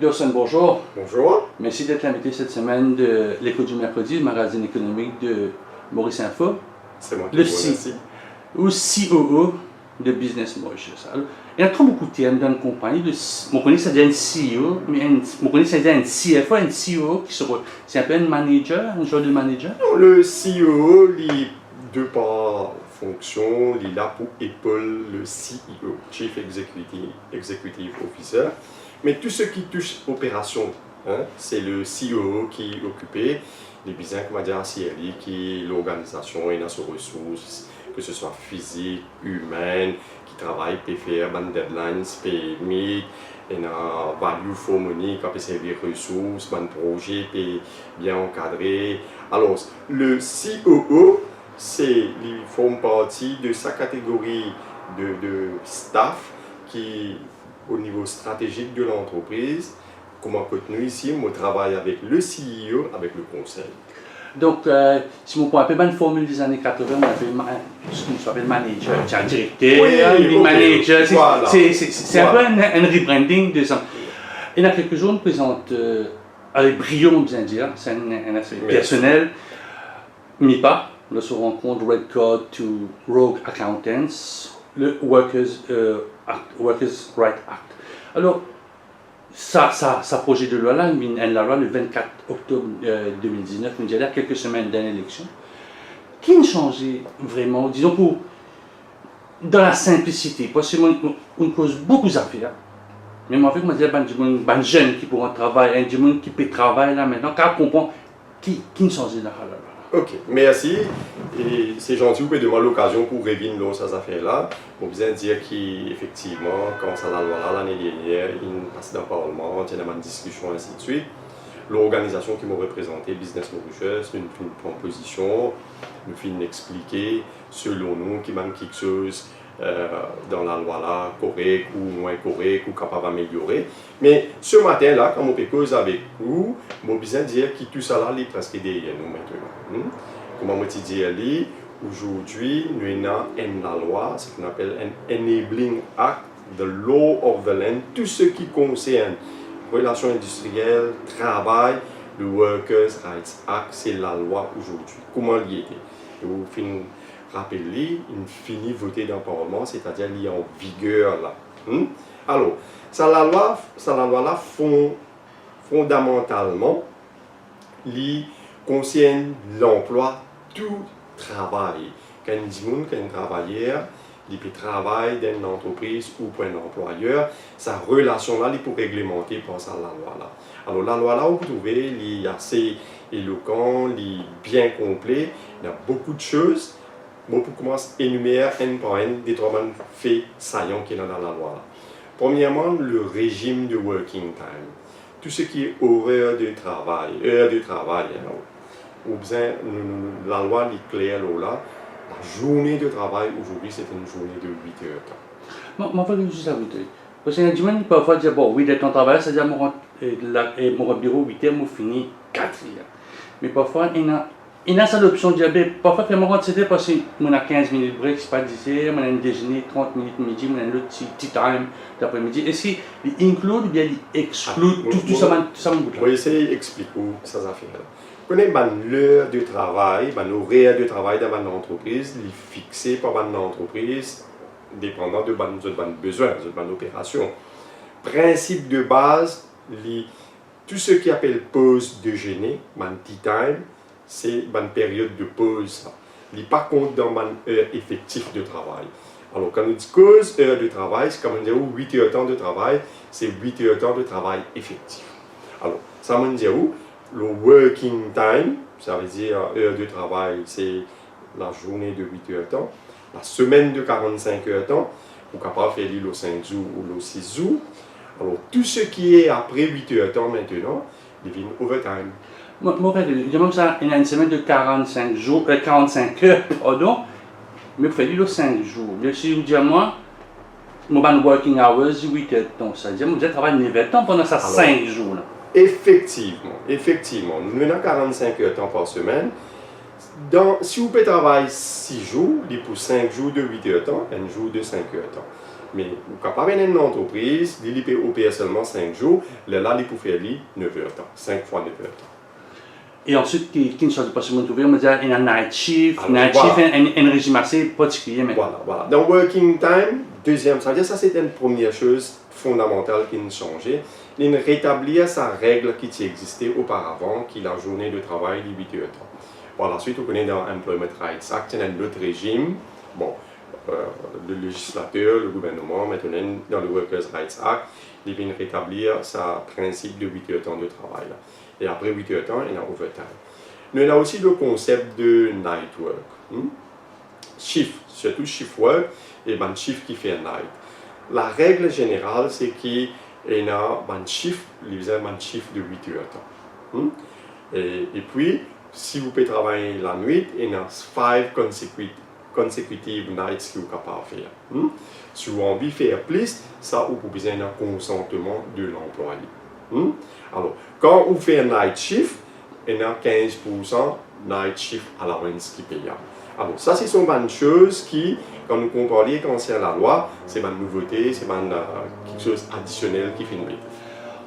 Dawson, bonjour. Bonjour. Merci d'être l'invité cette semaine de l'Écho du mercredi, le magazine économique de Maurice Info. C'est moi qui Le vous remercie. ou COO de Business Mauritius. Alors, il y a trop beaucoup de termes dans une compagnie. On connaît ça devient un CEO, mais on connaît ça devient un CFO, un COO, c'est un peu un manager, un genre de manager. Le CEO, il deux par fonction, il est là pour épauler le CEO, Chief Executive Officer. Mais tout ce qui touche opération, c'est le CEO qui est occupé, les business, comme on dit, CLI, qui est l'organisation et ses ressources, que ce soit physique, humaine, qui travaille, peut faire des deadlines, PMI, et un value for money, qui peut servir ressources, des projets, peut bien encadrer. Alors, le COO, il forme partie de sa catégorie de staff qui, au niveau stratégique de l'entreprise, comment que nous ici, on travaille avec le CEO, avec le conseil. Donc, si on peut appeler une formule des années 80, on appelle ce qu'on appelle manager, c'est un directeur, Oui, manager, voilà. c'est un peu un rebranding de ça. Il y a quelques jours, on présente, avec brio, on vient dire, c'est un aspect personnel, MIPA, là, se rencontre Red Code to Rogue Accountants, le Workers' Right Act. Alors, ça projet de loi-là, la loi le 24 octobre 2019, il y a quelques semaines d'une élection, qui a changé vraiment, disons, dans la simplicité, parce qu'on cause beaucoup d'affaires. Mais moi, avec moi, il y a des jeunes qui pourront travailler, des gens qui peuvent travailler là maintenant, car on comprend qui a changé la loi. Ok, merci. Et c'est gentil, vous pouvez demander l'occasion pour revenir dans ces affaires-là. On besoin dire qu'effectivement, quand ça la loi là, l'année dernière, il passe dans le Parlement, il y a une discussion, ainsi de suite. L'organisation qui m'a représenté, Business Mauritius, nous fait une proposition, nous fait expliquer, selon nous, qui manque quelque chose dans la loi là, correct ou moins correct, ou capable d'améliorer. Mais ce matin-là, quand on peut causer avec vous, je besoin dire que tout ça là, est presque derrière nous maintenant. Comment je dire, aujourd'hui, nous avons la loi, ce qu'on appelle un Enabling Act, the Law of the Land, tout ce qui concerne relations industrielles, travail, le Workers' Rights Act, c'est la loi aujourd'hui. Comment il était? Vous rappelez, il finit de voter dans le Parlement, c'est-à-dire il est en vigueur là. Alors, ça la loi là fondamentalement, il concerne l'emploi, tout travail. Quand il dit qu'un travailleur, il peut travailler dans une entreprise ou pour un employeur, sa relation-là, il peut réglementer par ça la loi là. Alors la loi là, vous trouvez, il est assez éloquent, il est bien complet, il y a beaucoup de choses. Bon, pour commencer à énumérer un par un des trois faits saillants qui sont dans la loi là. Premièrement, le régime de working time. Tout ce qui est horaire de travail, la loi est claire là. La journée de travail aujourd'hui, c'est une journée de 8 heures. Moi, je veux juste à 8 heures. Parce qu'il y a des gens qui parfois disent, bon, 8 heures de travail, c'est-à-dire mon bureau 8 heures, je finis 4 heures. Mais parfois, il y a cette option de dire, parfois, je me c'était parce que on a 15 minutes de break, c'est pas 10 heures, on a un déjeuner, 30 minutes midi, on a un autre petit time d'après-midi. Est-ce qu'il inclut ou bien il exclut tout ça? Je vais essayer d'expliquer ça affaires. Vous connaissez l'heure de travail, l'horaire de travail dans une entreprise, il est fixé par une entreprise, dépendant de vos besoins, de vos opérations. Principe de base, tout ce qui appelle pause déjeuner, tea time, c'est une période de pause. Il n'est pas compte dans une heure effective de travail. Alors, quand on dit cause heure de travail, c'est comme on dit 8 heures de temps de travail, c'est 8 heures de temps de travail effectif. Alors, ça veut dire où? Le working time, ça veut dire heure de travail, c'est la journée de 8 heures de temps. La semaine de 45 heures de temps, vous pouvez pas faire le 5 jours ou le 6 jours. Alors, tout ce qui est après 8 heures de temps maintenant, devient overtime. Moi, je même ça, il y a une semaine de 45 heures, pardon, mais vous faites le 5 jours. Mais si vous dites à moi, mon working hours, 8 heures de temps, ça veut dire que vous travaillez 9 heures de temps pendant ça 5 jours. Là. Effectivement, nous avons 45 heures de temps par semaine. Si vous pouvez travailler 6 jours, il pour 5 jours de 8 heures de temps, un jour de 5 heures de temps. Mais vous capable une entreprise, il peut opérer seulement 5 jours, là, il peut faire 9 heures temps, 5 fois 9 heures temps. Et ensuite, qui ne soit pas seulement trouvé, on va dire, il y a un night shift, Alors, un régime assez particulier. Mais... Voilà. Dans working time, deuxième, ça veut dire ça c'est une première chose fondamentale qui a changé. Il rétablir sa règle qui existait auparavant, qui est la journée de travail de 8 heures temps. Par la suite, on connaît dans Employment Rights Act, il y a un autre régime. Bon, le législateur, le gouvernement, maintenant dans le Workers' Rights Act, il vient rétablir sa principe de 8 heures temps de travail. Là. Et après 8 heures temps, il y a overtime. Mais il y a aussi le concept de night work. Shift, surtout shift work, et un shift qui fait night. La règle générale, c'est qu'il y a un shift de 8 heures temps. Et puis, si vous pouvez travailler la nuit, il y a 5 consecutive nights que vous êtes capable de faire. Si vous avez envie de faire plus, ça vous pouvez besoin d'un consentement de l'employé. Alors, quand vous faites un night shift, il y a 15% night shift allowance qui est payable. Alors, ça, ce sont des choses qui, quand nous comparons quand c'est la loi, c'est une nouveauté, c'est quelque chose d'additionnel qui fait une.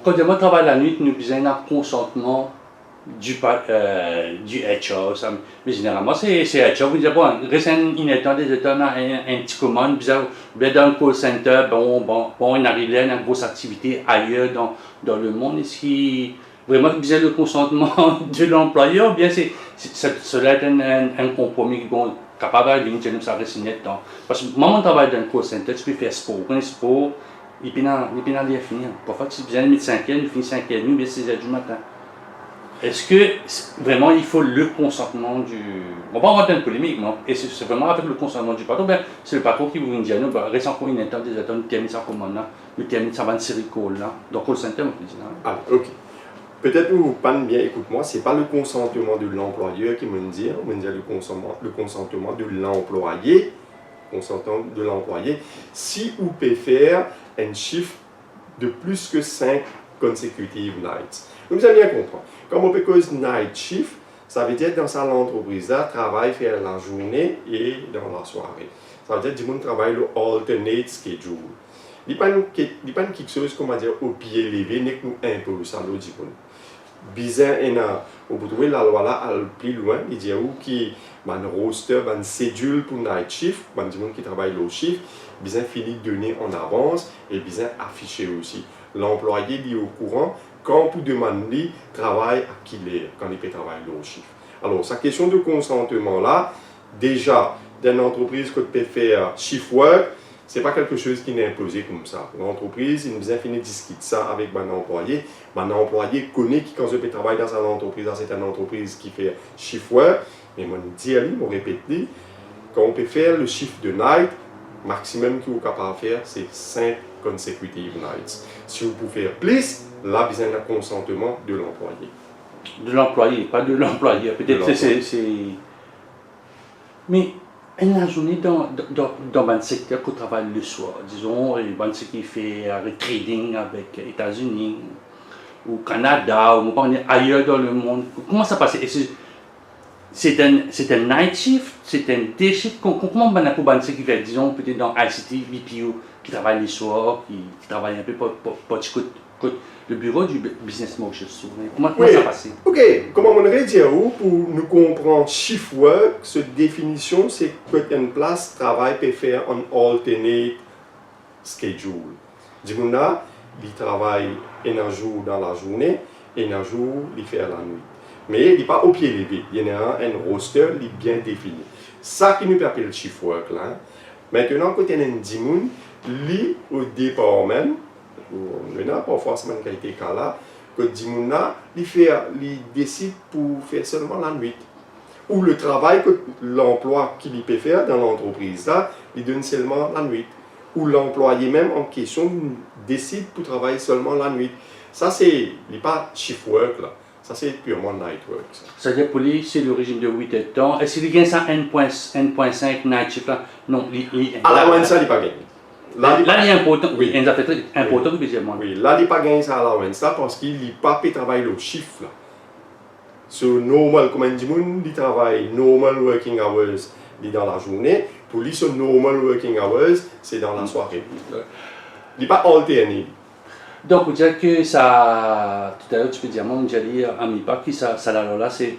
Quand on travaille la nuit, nous avons besoin d'un consentement du HR. Mais généralement, c'est HR. Vous dites, bon, récemment, il y a des états un petit commande, bien dans le call center, bon, il arrive là, une grosse activité ailleurs dans le monde. Est-ce qu'il vraiment besoin le consentement de l'employeur, bien cela est un compromis qui est capable de faire ça ressigner dedans. Parce que moi, je travaille dans le call center, tu peux faire sport. Quand sport, il peut aller finir. Parfois, tu viens de 5h, il finit 5h30, bien 6h du matin. Est-ce que vraiment il faut le consentement du... On va avoir une polémique, non? Et c'est vraiment avec le consentement du patron. Ben, c'est le patron qui vous dit, nous, récemment, il y a des états, nous terminons ça comme maintenant, nous terminons ça dans série call là. Donc, call center, on peut dire. Ah, ok. Peut-être vous pas bien, écoute-moi, c'est pas le consentement de l'employeur qui me dit, on me dit le consentement de l'employé. Consentement de l'employé. Si vous pouvez faire un chiffre de plus que 5 consecutive nights. Donc, vous allez bien comprendre. Comme on peut cause night shift, ça veut dire que dans l'entreprise, travail faire la journée et dans la soirée. Ça veut dire que tout le monde travaille le alternate schedule. Il n'y a pas quelque chose qu'on va dire au pied levé, mais nous impose ça l'autre jour. Bizarre, vous trouvez la loi là, elle plus loin, il dit qu'il y a un roster, un schedule pour night shift, il y a des gens qui travaillent le shift, bizarre fini de donner en avance et bizarre affiché aussi. L'employé est au courant quand vous demandez travail à qui l'heure, quand il peut travailler le shift. Alors, sa question de consentement là, déjà, dans une entreprise que peut faire shift work, ce n'est pas quelque chose qui est imposé comme ça. L'entreprise, il nous a fini de discuter ça avec mon employé. Mon employé connaît que quand je peux travailler dans une entreprise, c'est une entreprise qui fait shift work. Mais mon dit, mon répète, quand on peut faire le shift de night, maximum que vous êtes capable de faire, c'est 5 consecutive nights. Si vous pouvez faire plus, là, vous avez le consentement de l'employé. De l'employé, pas de l'employeur. Peut-être c'est... Mais une journée dans un secteur qui travaille le soir, disons, un secteur qui fait trading avec les États-Unis, ou Canada, ou ailleurs dans le monde, comment ça passe? C'est un night shift, c'est un day shift. Comment on peut un qui fait, disons, peut-être dans ICT, BPO, qui travaille les soirs, qui travaille un peu pour le bureau du business motion. Comment ça passe? Ok, comment on aurait dit pour nous comprendre shift work, cette définition, c'est qu'une place travail peut faire un alternate schedule. Dis-moi là, il travaille un jour dans la journée et un jour il fait la nuit. Mais il n'est pas au pied levé, il y a un roster bien défini. Ça qui nous appelle le shift work là. Maintenant, quand il y a un dimoun, lui au départ même, maintenant parfois c'est même qualité cas là, que dimoun là, il décide pour faire seulement la nuit. Ou le travail que l'emploi qu'il peut faire dans l'entreprise là, il donne seulement la nuit. Ou l'employé même en question décide pour travailler seulement la nuit. Ça c'est pas shift work là. Ça, c'est purement night work. C'est-à-dire, pour lui, c'est le régime de 8 heures de temps. Est-ce qu'il gagne ça 1.5 night shift là? Non. À la fin, ça, il n'est pas gagné. Là, il est important. Oui, il est important, visuellement. Oui, là, il n'est pas gagné ça à la fin, parce qu'il n'est pas pu travailler le shift là. So, normal, comme on dit, il travaille normal working hours il est dans la journée. Pour lui, son normal working hours, c'est dans la soirée. Il n'est pas alterné. Donc, on dirait que ça, tout à l'heure, tu peux dire, moi, j'ai dit à MIPA que ça là, c'est,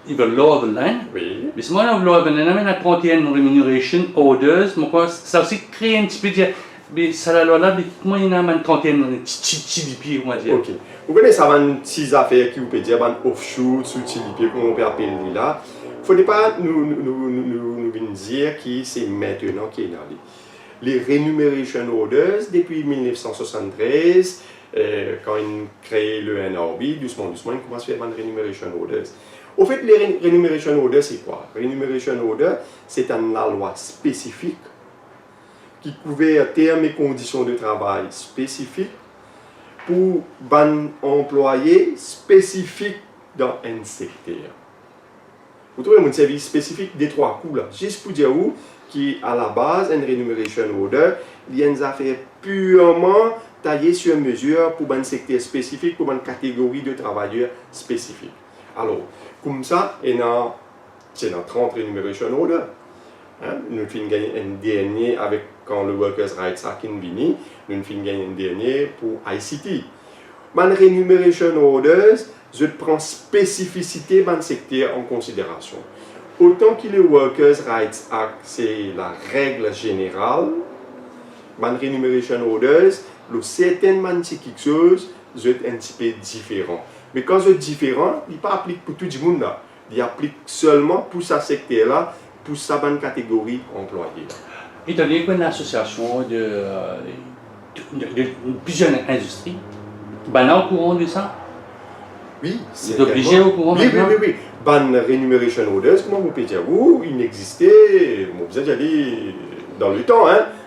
ils veulent lower the line. Oui. Mais si moi, on lower the line, on a 31 remuneration orders, ça aussi crée un petit peu de, mais ça là, moi, il y a 31 TDP, on va dire. Ok. Vous connaissez ça, une petite affaire qui vous peut dire, un offshoot, sous TDP, comme on peut appeler là. Il ne faudrait pas nous dire que c'est maintenant qu'il est là. Les remuneration orders, depuis 1973, quand ils créent le NRB, doucement, ils commencent à faire des remuneration orders. Au fait, les remuneration orders, c'est quoi? Remuneration order, c'est une loi spécifique qui couvre termes et conditions de travail spécifiques pour un employé spécifique dans un secteur. Vous trouvez mon service spécifique des trois coups là. Juste pour dire où, qui à la base, une remuneration order, il y a une affaire purement taillée sur mesure pour un secteur spécifique, pour une catégorie de travailleurs spécifiques. Alors, comme ça, c'est dans 30 remuneration order. Nous finissons gagner un dernier avec quand le Workers' Rights Act est venu, nous finissons gagner un dernier pour ICT. Man remuneration orders, je prends spécificité dans le secteur en considération. Autant que le Workers' Rights Act, c'est la règle générale, man remuneration orders, le certaines man c'est quelque chose, c'est un petit peu différent. Mais quand c'est différent, il ne s'applique pas pour tout le monde. Il applique seulement pour ce secteur-là, pour sa bonne catégorie employée. Étant donné qu'on a une association de plusieurs industries, ben là, au courant de ça? Oui, c'est obligé au courant maintenant? Oui. Ban remuneration orders, comment vous pouvez dire, il n'existait, vous avez dit, dans le temps,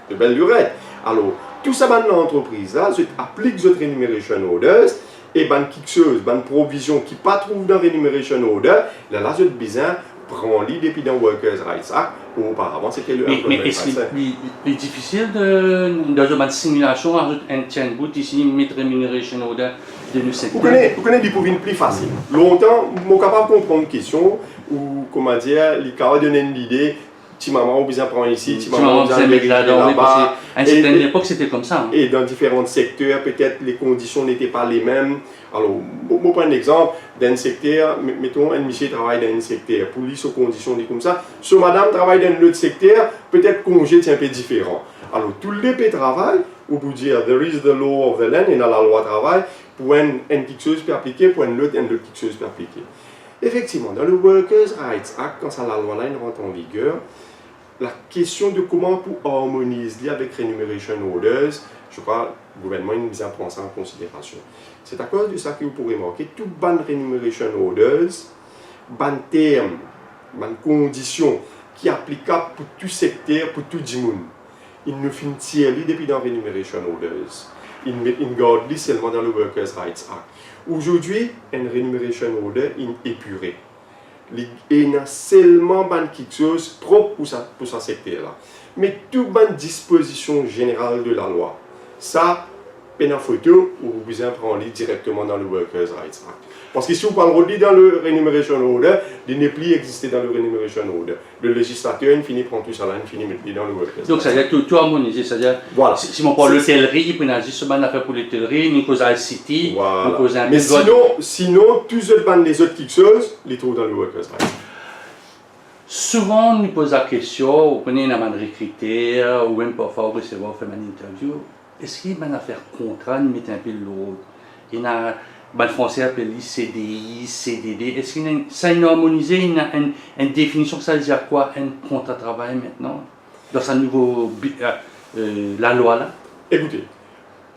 de belle lurette. Alors, tout ça, dans l'entreprise-là, applique cette remuneration orders, et ban quelque chose, ban provision qui ne pas trouve dans remuneration order, là, c'est besoin prend l'idée depuis dans Workers' Rights Act, où auparavant c'était le Mais est-ce qu'il est difficile dans une simulation, un bout ici, mettre remuneration order de nous secteur? Vous connaissez des pouvines plus faciles. Longtemps, je suis capable de comprendre une question, ou comment dire, les cas donner une idée. Ti maman, on besoin prendre ici, ti maman, on besoin mettre là-bas. À une certaine époque, c'était comme ça. Et dans différents secteurs, peut-être les conditions n'étaient pas les mêmes. Alors, je prends un exemple. Dans un secteur, mettons, un monsieur travaille dans un secteur. Pour lui, ces conditions sont comme ça. Si madame travaille dans un autre secteur, peut-être congé est un peu différent. Alors, tout le pays travaille, ou pour dire, there is the law of the land, et dans la loi travail, pour un quelque chose peut appliquer, pour un autre quelque chose peut appliquer. Effectivement, dans le Workers' Rights Act, quand ça, la loi là rentre en vigueur, la question de comment pour harmoniser avec remuneration orders, je crois que le gouvernement a bien prendre ça en considération. C'est à cause de ça que vous pourrez remarquer tout ban remuneration orders, ban terme, ban conditions qui sont applicables pour tout secteur, pour tout le monde. Il ne finit depuis dans remuneration orders. Il garde seulement dans le Workers' Rights Act. Aujourd'hui, une remuneration order est épurée. Il y a seulement quelque chose propre pour ce secteur-là. Mais toute bonne disposition générale de la loi, ça, une photo, vous pouvez prendre directement dans le Workers' Rights Act. Parce que si vous parlez dans le Remuneration Order, il n'est plus existé dans le Remuneration Order. Le législateur, il finit prendre tout ça là, il finit mettre dans le Workers' Rights Act. Donc, ça veut dire tout harmonisé. C'est-à-dire, voilà. Si on parle de l'hôtellerie, il peut agir sur une affaire pour l'hôtellerie, une cause à City, voilà. Une cause à mais sinon, tous les autres quelque chose, les trouvent dans le Workers' Rights Act. Souvent, on nous pose la question, vous prenez une amende recruteur, ou même parfois recevoir faire une interview. Est-ce qu'il y a une affaire contrat, nous mettons un peu l'autre? Il y a le français appelle CDI, CDD. Est-ce qu'il y a ça est harmonisé, il y a une définition, ça veut dire quoi, un contrat de travail maintenant, dans sa nouveau, la loi là? Écoutez,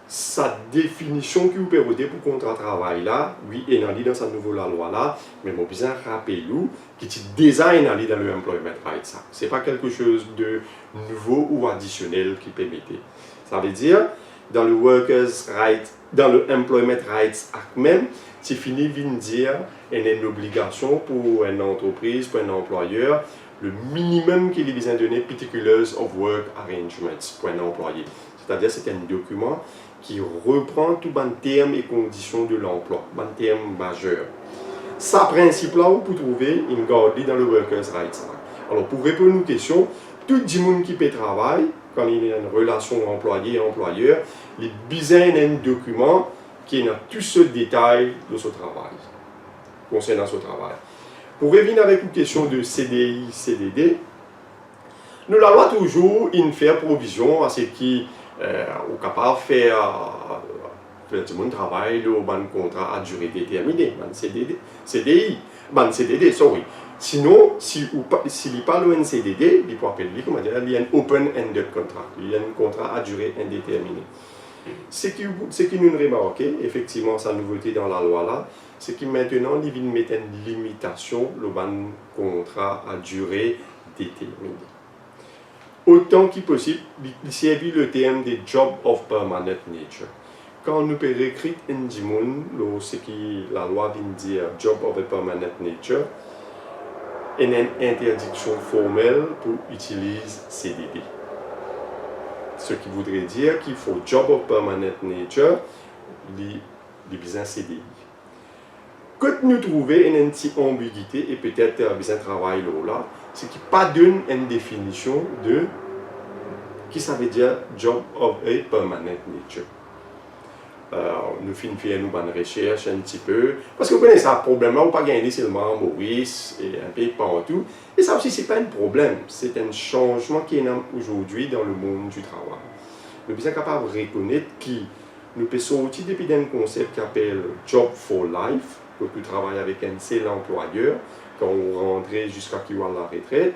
sa définition que vous pouvez voter pour contrat de travail là, oui, elle est dans sa nouvelle loi là, mais je besoin rappeler qui est déjà dans le Employment Rights Act. Ce n'est pas quelque chose de nouveau ou additionnel qui permet. Ça veut dire, dans le Workers' Rights, dans le Employment Rights Act même, c'est fini de dire qu'il y a une obligation pour une entreprise, pour un employeur, le minimum qu'il est besoin de donner, Particulars of Work Arrangements, pour un employé. C'est-à-dire c'est un document qui reprend tous les termes et conditions de l'emploi, les termes majeurs. Ce principe-là, vous pouvez trouver une garde dans le Workers' Rights Act. Alors, pour répondre aux questions, tout le monde qui peut travailler, quand il y a une relation employé-employeur, il a besoin d'un document qui a tous ce détail de ce travail, concernant ce travail. Pour revenir avec une question de CDI, CDD, nous la loi toujours une faire provision à ce qui est capable de faire du monde travail le bon contrat à durée déterminée, bon CDI, bon CDD, sorry. Sinon, s'il n'y a pas le CDD, il peut appeler, comment dire, il y a un open-ended contract, il y a un contrat à durée indéterminée. Ce qui nous remarque, effectivement, sa nouveauté dans la loi là, c'est que maintenant, il vient mettre une limitation, le bon contrat à durée déterminée. Autant que possible, il s'agit le terme des job of permanent nature. Quand nous pouvons écrire un dimun, ce que la loi vient dire job of a permanent nature, il y a une interdiction formelle pour utiliser CDD. Ce qui voudrait dire qu'il faut job of permanent nature, les besoins CDI. Quand nous trouvons une petite ambiguïté et peut-être besoin de travail là, c'est qu'il n'y a pas d'une définition de qui ça veut dire job of a permanent nature. Nous finissons faire une recherche un petit peu, parce que vous connaissez ça, problème là, on ne peut pas gagner seulement Maurice et un peu partout. Et ça aussi, ce n'est pas un problème, c'est un changement qui est aujourd'hui dans le monde du travail. Nous sommes capables de reconnaître que nous pouvons sortir depuis d'un concept qui s'appelle job for life, que tu travailles avec un seul employeur, quand on rentre jusqu'à qu'il y a la retraite.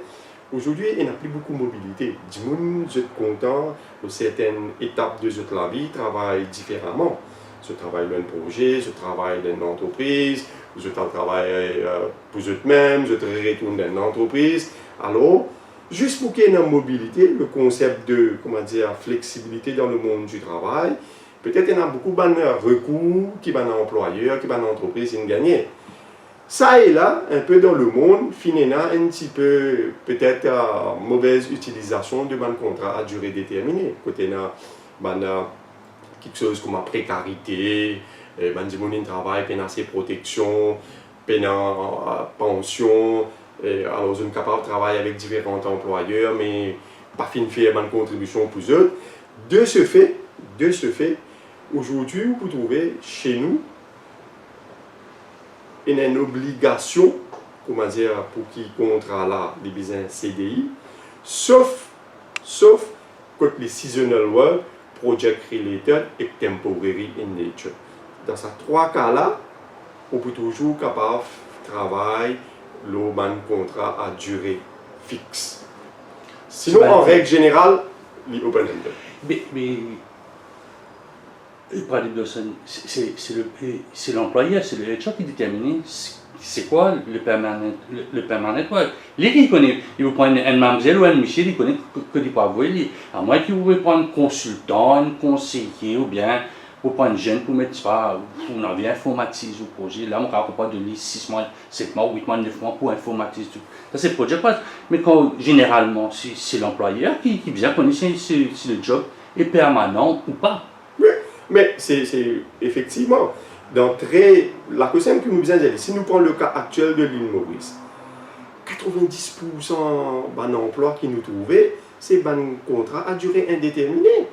Aujourd'hui, il n'y a plus beaucoup de mobilité. Du monde, je suis content de certaines étapes de la vie, travaillent différemment. Je travaille dans un projet, je travaille dans une entreprise, je travaille pour eux-mêmes, je retourne dans une entreprise. Alors, juste pour qu'il y ait une mobilité, le concept de flexibilité dans le monde du travail, peut-être qu'il y a beaucoup de recours qui sont employeurs, qui sont entreprises, qui gagnent. Ça et là, un peu dans le monde, finalement, un petit peu, peut-être, mauvaise utilisation de contrat à durée déterminée. Côté quelque chose comme la précarité, des gens qui travaillent, qui ont ses protections, qui ont pension, alors ils sont capables de travailler avec différents employeurs, mais pas fin de faire une contribution pour eux. De ce fait, aujourd'hui, vous trouvez chez nous, il y a une obligation, pour qui contrat là, les besoins CDI, sauf quand les seasonal work, project related et temporary in nature. Dans ces trois cas-là, on peut toujours capable de travailler le contrat à durée fixe. Sinon, en règle générale, les open-ended. Mais c'est l'employeur, c'est le HR qui détermine c'est quoi le permanent work. Lui, il vous prendre un mademoiselle ou un monsieur, il connaît que il peut avoir. À moins qu'il vous prendre un consultant, un conseiller ou bien vous prendre un jeune pour mettre ça, on en vient informatiser au projet. Là, on ne raconte pas de 6 mois, 7 mois, 8 mois, 9 mois pour informatiser tout. Ça, c'est le projet. Mais généralement, c'est l'employeur qui vient connaître si le job est permanent ou pas. Mais c'est effectivement, la question que nous besoin dire, si nous prenons le cas actuel de l'île Maurice, 90% d'emplois qui nous trouvent, c'est un contrat à durée indéterminée.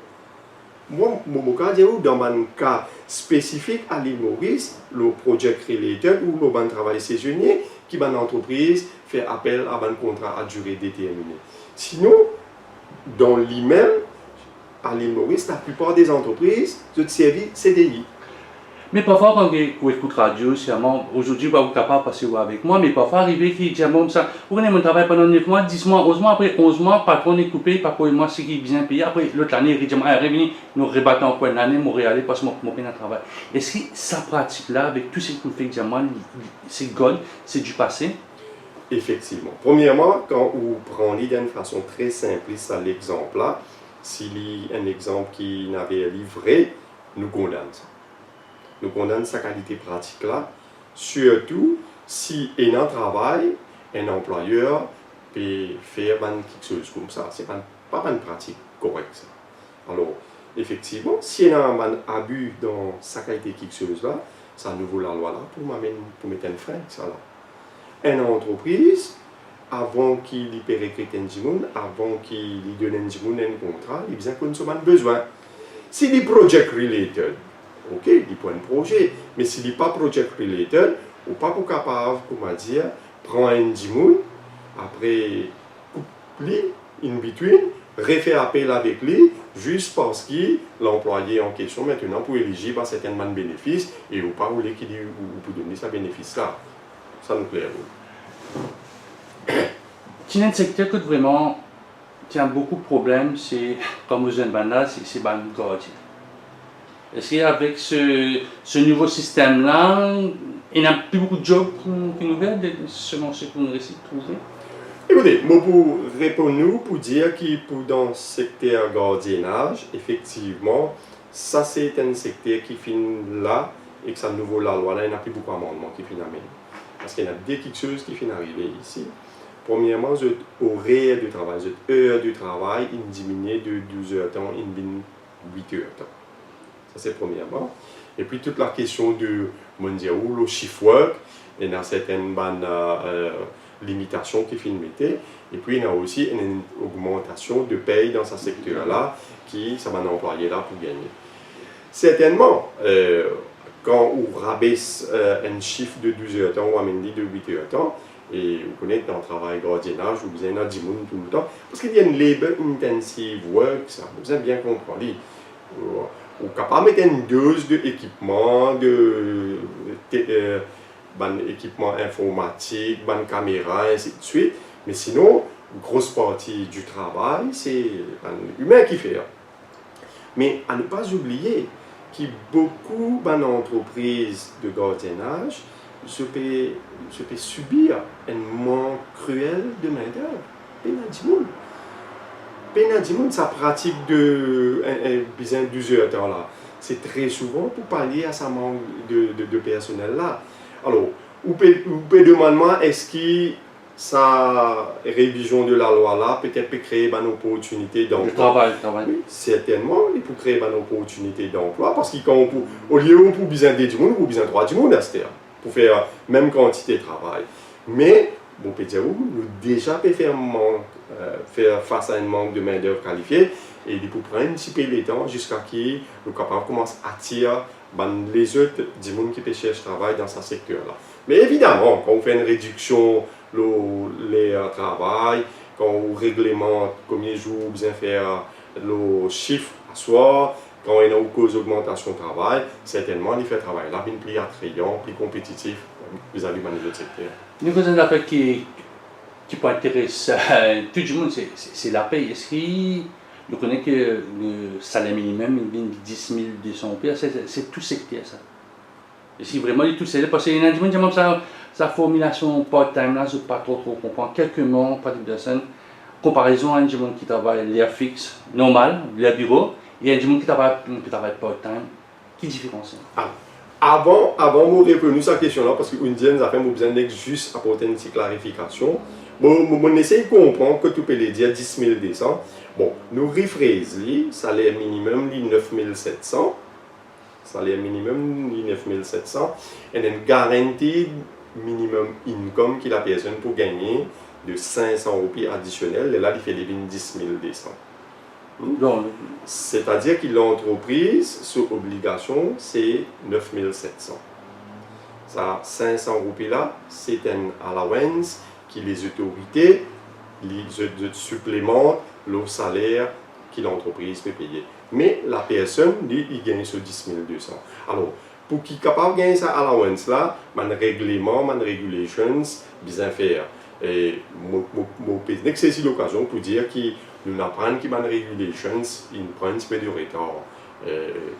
Moi, mon cas, dans un cas spécifique à l'île Maurice, le project related ou le travail saisonnier, qui est une entreprise fait appel à un contrat à durée déterminée. Sinon, dans l'email, à l'île Maurice, la plupart des entreprises se servent CDI. Mais parfois, quand vous écoutez radio, aujourd'hui, vous êtes capable de passer avec moi, mais parfois, arriver qui dit ça, vous connaissez mon travail pendant 9 mois, 10 mois, 11 mois, après 11 mois, patron est coupé, papa et moi, c'est qui est bien payé. Après, l'autre année, il dit, revenu, nous rebattons encore une année, Montréal, parce que mon pays travail. Est-ce que sa pratique-là, avec tout ce qu'on fait, c'est gold, c'est du passé? Effectivement. Premièrement, quand vous prenez d'une façon très simpliste à l'exemple-là, s'il y a un exemple qui n'avait livré, nous condamnons ça. Nous condamnons sa qualité pratique là, surtout si un travail, un employeur peut faire quelque chose comme ça. Ce n'est pas une pratique correcte. Ça. Alors, effectivement, si il y a un abus dans sa qualité quelque chose là, ça nous vaut la loi là pour mettre un frein ça là. Une entreprise avant qu'il peut recruter un monde, avant qu'il donne un contrat, il a besoin. Si c'est project related, ok, il prend un projet, mais si n'est pas project related, ou pas capable, comment dire, prendre un monde, après couper in between, refaire appel avec lui, juste parce que l'employé en question maintenant pour éligible à certains bénéfices et ou pas ou qu'il pour donner ce bénéfice là. Ça nous plaît. Il y a un secteur qui vraiment tient beaucoup de problèmes, c'est comme vous êtes là, c'est le gardien. Est-ce qu'avec ce nouveau système-là, il n'y a plus beaucoup de jobs qui nous viennent, selon ce qu'on réussit de trouver? Écoutez, moi pour répondre, pour dire que dans le secteur gardiennage, effectivement, ça c'est un secteur qui finit là et que ça nouveau la loi là, il n'y a plus beaucoup d'amendements qui finissent amener. Parce qu'il y a des petites choses qui finissent arriver ici. Premièrement, l'horaire de travail, l'heure de travail, il diminue de 12 heures de temps, il devient 8 heures de temps. Ça c'est premièrement. Et puis toute la question de le shift work, il y a certaines limitations qui finissent. Et puis il y a aussi une augmentation de paye dans ce secteur-là qui ça va employer là pour gagner. Certainement, quand on rabaisse un chiffre de 12 heures de temps ou à midi de 8 heures de temps, et vous connaissez dans le travail gardiennage, vous avez 10 personnes tout le temps, parce qu'il y a une labor intensive work, ça, vous avez bien compris. Vous êtes capable de mettre une dose d'équipement, équipement informatique, caméra, ainsi de suite, mais sinon, une grosse partie du travail, c'est l'humain qui fait. Mais à ne pas oublier que beaucoup d'entreprises de gardiennage se peut subir un manque cruel de main-d'œuvre. Pénadimoun, sa pratique de 12 heures de temps là, c'est très souvent pour pallier à sa manque de personnel là. Alors, vous pouvez demander est-ce que sa révision de la loi là peut-être peut créer une opportunité d'emploi. Le travail. Oui, certainement, il peut créer une opportunité d'emploi parce qu'au lieu où vous besoin de 10 personnes, vous besoin de 3 personnes pour faire la même quantité de travail. Mais, bon, peut dire, nous déjà peut faire face à un manque de main-d'œuvre qualifiée et il faut prendre un petit peu de temps jusqu'à ce que nous commence à attirer les autres 10 personnes qui peuvent chercher travail dans ce secteur-là. Mais évidemment, quand on fait une réduction les travail, quand on réglemente combien de jours vous besoin faire le chiffre à soir, quand il y a une cause d'augmentation de travail, certainement il fait travail là bien plus attrayant, plus compétitif vis-à-vis de autres secteurs. Une chose d'affaires qui peut intéresser tout le monde, c'est la paye. Est-ce qu'on connaît que le salaire minimum il vient de 10 200 €, c'est tout secteur ça. Et si vraiment il est tout secteur, parce qu'il y a des gens qui ont sa formulation part-time là, je ne sais pas trop comprendre. Quelques mots, pas de personnes. Comparaison à un gens qui travaille l'air fixe, normal, l'air bureau, et un gens qui travaille part-time. Quelle différence? Avant de répondre à cette question-là, parce qu'une dizaine nous a fait besoin de juste apporter une petite clarification. On essaie de comprendre que tu peux les dire 10 200. Bon, nous rephrasons, salaire minimum, 9 700. Salaire minimum, 9 700. Et une garantie minimum income que la personne peut gagner de 500 € additionnels. Et là, il fait les 10 200. C'est-à-dire que l'entreprise, sous obligation, c'est 9 700. Ça, 500 € là, c'est un allowance que les autorités supplémentent le salaire que l'entreprise peut payer. Mais la personne, lui, il gagne ce 10 200. Alors, pour qu'il soit capable de gagner cette allowance là, il y a un règlement, il y a des regulations bien faire. Et c'est ici l'occasion pour dire que nous apprenons qu'il y a des regulations, ils prennent un peu de retard.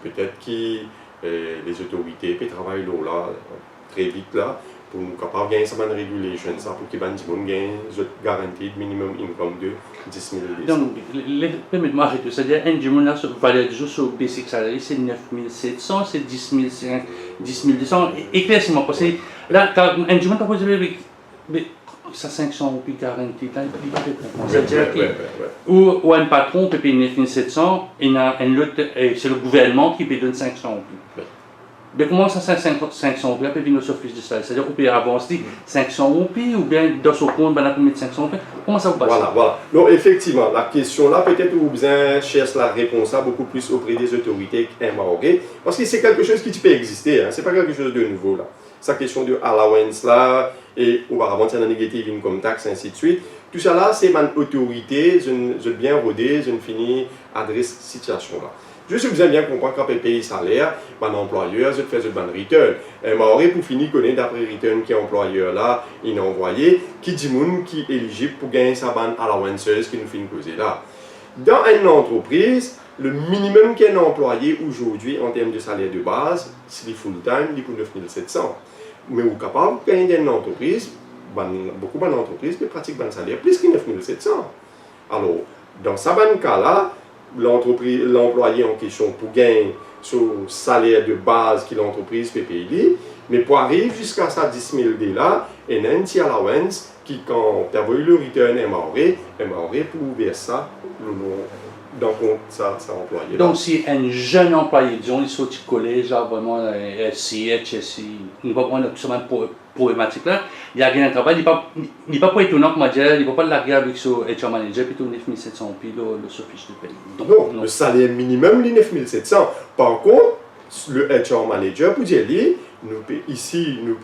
Peut-être que les autorités peuvent travailler là très vite là, pour nous capables de gagner ces regulations, pour que les gens gagnent une garantie de minimum income de 10 200. Donc, permettez-moi d'arrêter. C'est-à-dire, un jour, là, valeur du jour sur le basic salary, c'est 9 700, c'est 10 200. Éclaircissez-moi, parce que là, quand un jour, tu as posé ça 500 € garantie, là, il peut comprendre. C'est-à-dire que, ou un patron peut payer 9 700, et c'est le gouvernement qui peut donner 500 €. Mais comment ça, 500 roupies, puis venir sur fiche de salaire? C'est-à-dire, vous payez avancer 500 roupies, ou bien dans ce compte, ben, combien de 500 roupies? Comment ça vous passe? Voilà. Donc, effectivement, la question là, peut-être vous besoin chercher la réponse là beaucoup plus auprès des autorités maorais, parce que c'est quelque chose qui peut exister, hein. C'est pas quelque chose de nouveau là. Sa question de allowance là, et auparavant, c'est un négatif income tax, ainsi de suite. Tout ça là, c'est une autorité, je bien rodé, je finis adresse situation là. Je suis bien comprendre quand on paye salaire, mon employeur, je fais une bonne return. Mais pour finir, connaître d'après return qui est employeur là, il a envoyé, qui dit moun qui est éligible pour gagner sa bonne allowance qui nous finit causer là. Dans une entreprise, le minimum qu'un employé aujourd'hui en termes de salaire de base, c'est full-time, il est pour 9700. Mais vous êtes capable de gagner une entreprise, beaucoup d'entreprises qui pratiquent un salaire plus que 9700. Alors, dans ce cas-là, l'employé en question pour gagner son salaire de base que l'entreprise peut payer, mais pour arriver jusqu'à sa 10 000 $, il y a un petit allowance qui, quand tu as vu le return MRE pour ouvrir ça dans le compte ça employé. Donc, si un jeune employé, disons, il sort du collège, genre vraiment, SI, HSI, il ne va pas prendre seulement problématique là, il a gagné un travail, il n'est pas pour étonnant, comment dire, il ne va pas le larguer avec son HR manager, plutôt 9700, puis le fiche de paye. Donc, non, le salaire minimum, il est 9700. Par contre, le HR manager, pour dire, si nous